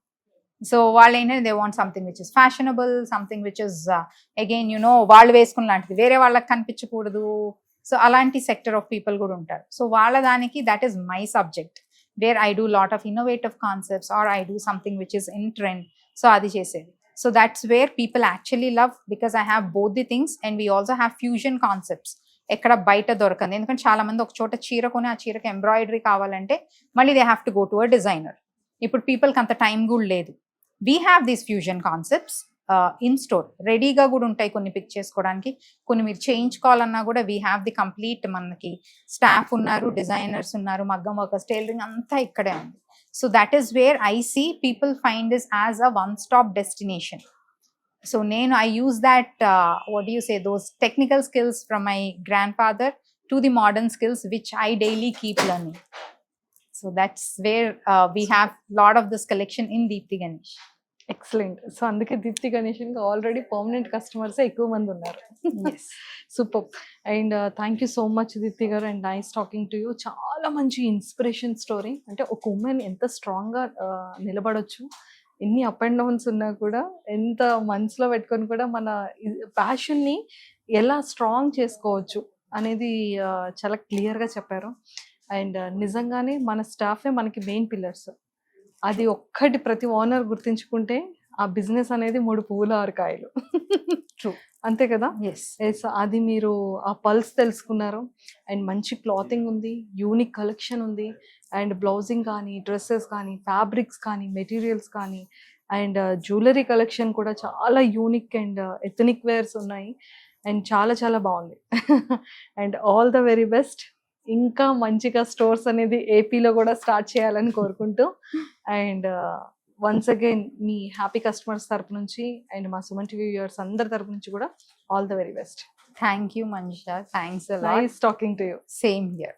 So వాళ్ళు ఏంటంటే they want something which is fashionable, something which is again you know వాళ్ళు వేసుకున్న లాంటిది వేరే వాళ్ళకి కనిపించకూడదు. So అలాంటి sector of people కూడా ఉంటారు. సో వాళ్ళ దానికి that is my subject where I do lot of innovative concepts or I do something which is in trend. So అది చేసేది. So that's where people actually love, because I have both the things and we also have fusion concepts. ఎక్కడ బయట దొరకంది, ఎందుకంటే చాలా మంది ఒక చోట చీర కొని ఆ చీరకి ఎంబ్రాయిడరీ కావాలంటే మళ్ళీ they have to go to a designer. ఇప్పుడు పీపుల్కి అంత టైం కూడా లేదు. We have these fusion concepts in store రెడీగా కూడా ఉంటాయి, కొన్ని పిక్ చేసుకోవడానికి, కొన్ని మీరు చేయించుకోవాలన్నా కూడా వీ హ్యావ్ ది కంప్లీట్, మనకి స్టాఫ్ ఉన్నారు, డిజైనర్స్ ఉన్నారు, మగ్గం వర్కర్స్, టైలరింగ్ అంతా ఇక్కడే ఉంది. So that is where I see people find this as a one stop destination. So I use that, what do you say, those technical skills from my grandfather to the modern skills which I daily keep learning. So that's where we have lot of this collection in Deepthi Ganesh. Excellent. So అందుకే దీప్తి గణేషన్కి already permanent customers ఎక్కువ మంది ఉన్నారు. Yes. Super. And thank you so much Deepthi గారు, and nice talking to you. చాలా మంచి inspiration story. అంటే ఒక ఉమెన్ ఎంత స్ట్రాంగ్గా నిలబడొచ్చు, ఎన్ని అప్ అండ్ డౌన్స్ ఉన్నా కూడా ఎంత మనసులో పెట్టుకొని కూడా మన ప్యాషన్ని ఎలా స్ట్రాంగ్ చేసుకోవచ్చు అనేది చాలా క్లియర్గా చెప్పారు. అండ్ నిజంగానే మన స్టాఫే మనకి మెయిన్ పిల్లర్స్. అది ఒక్కటి ప్రతి ఓనర్ గుర్తించుకుంటే ఆ బిజినెస్ అనేది 3 పువ్వుల 6 కాయలు. True. అంతే కదా? Yes. ఎస్, అది మీరు ఆ పల్స్ తెలుసుకున్నారు. అండ్ మంచి క్లాతింగ్ ఉంది, యూనిక్ కలెక్షన్ ఉంది, అండ్ బ్లౌజింగ్ కానీ, డ్రెస్సెస్ కానీ, ఫ్యాబ్రిక్స్ కానీ, మెటీరియల్స్ కానీ, అండ్ జ్యువెలరీ కలెక్షన్ కూడా చాలా యూనిక్ అండ్ ఎథనిక్ వేర్స్ ఉన్నాయి. అండ్ చాలా చాలా బాగుంది. And all the very best. ఇంకా మంచిగా స్టోర్స్ అనేది ఏపీలో కూడా స్టార్ట్ చేయాలని కోరుకుంటూ, and once again me happy customers తరపు నుంచి అండ్ మా సుమన్ టీవీ వ్యూవర్స్ అందరి తరపు నుంచి కూడా all the very best. Thank you, Manisha. Thanks a lot. Nice talking to you. Same here.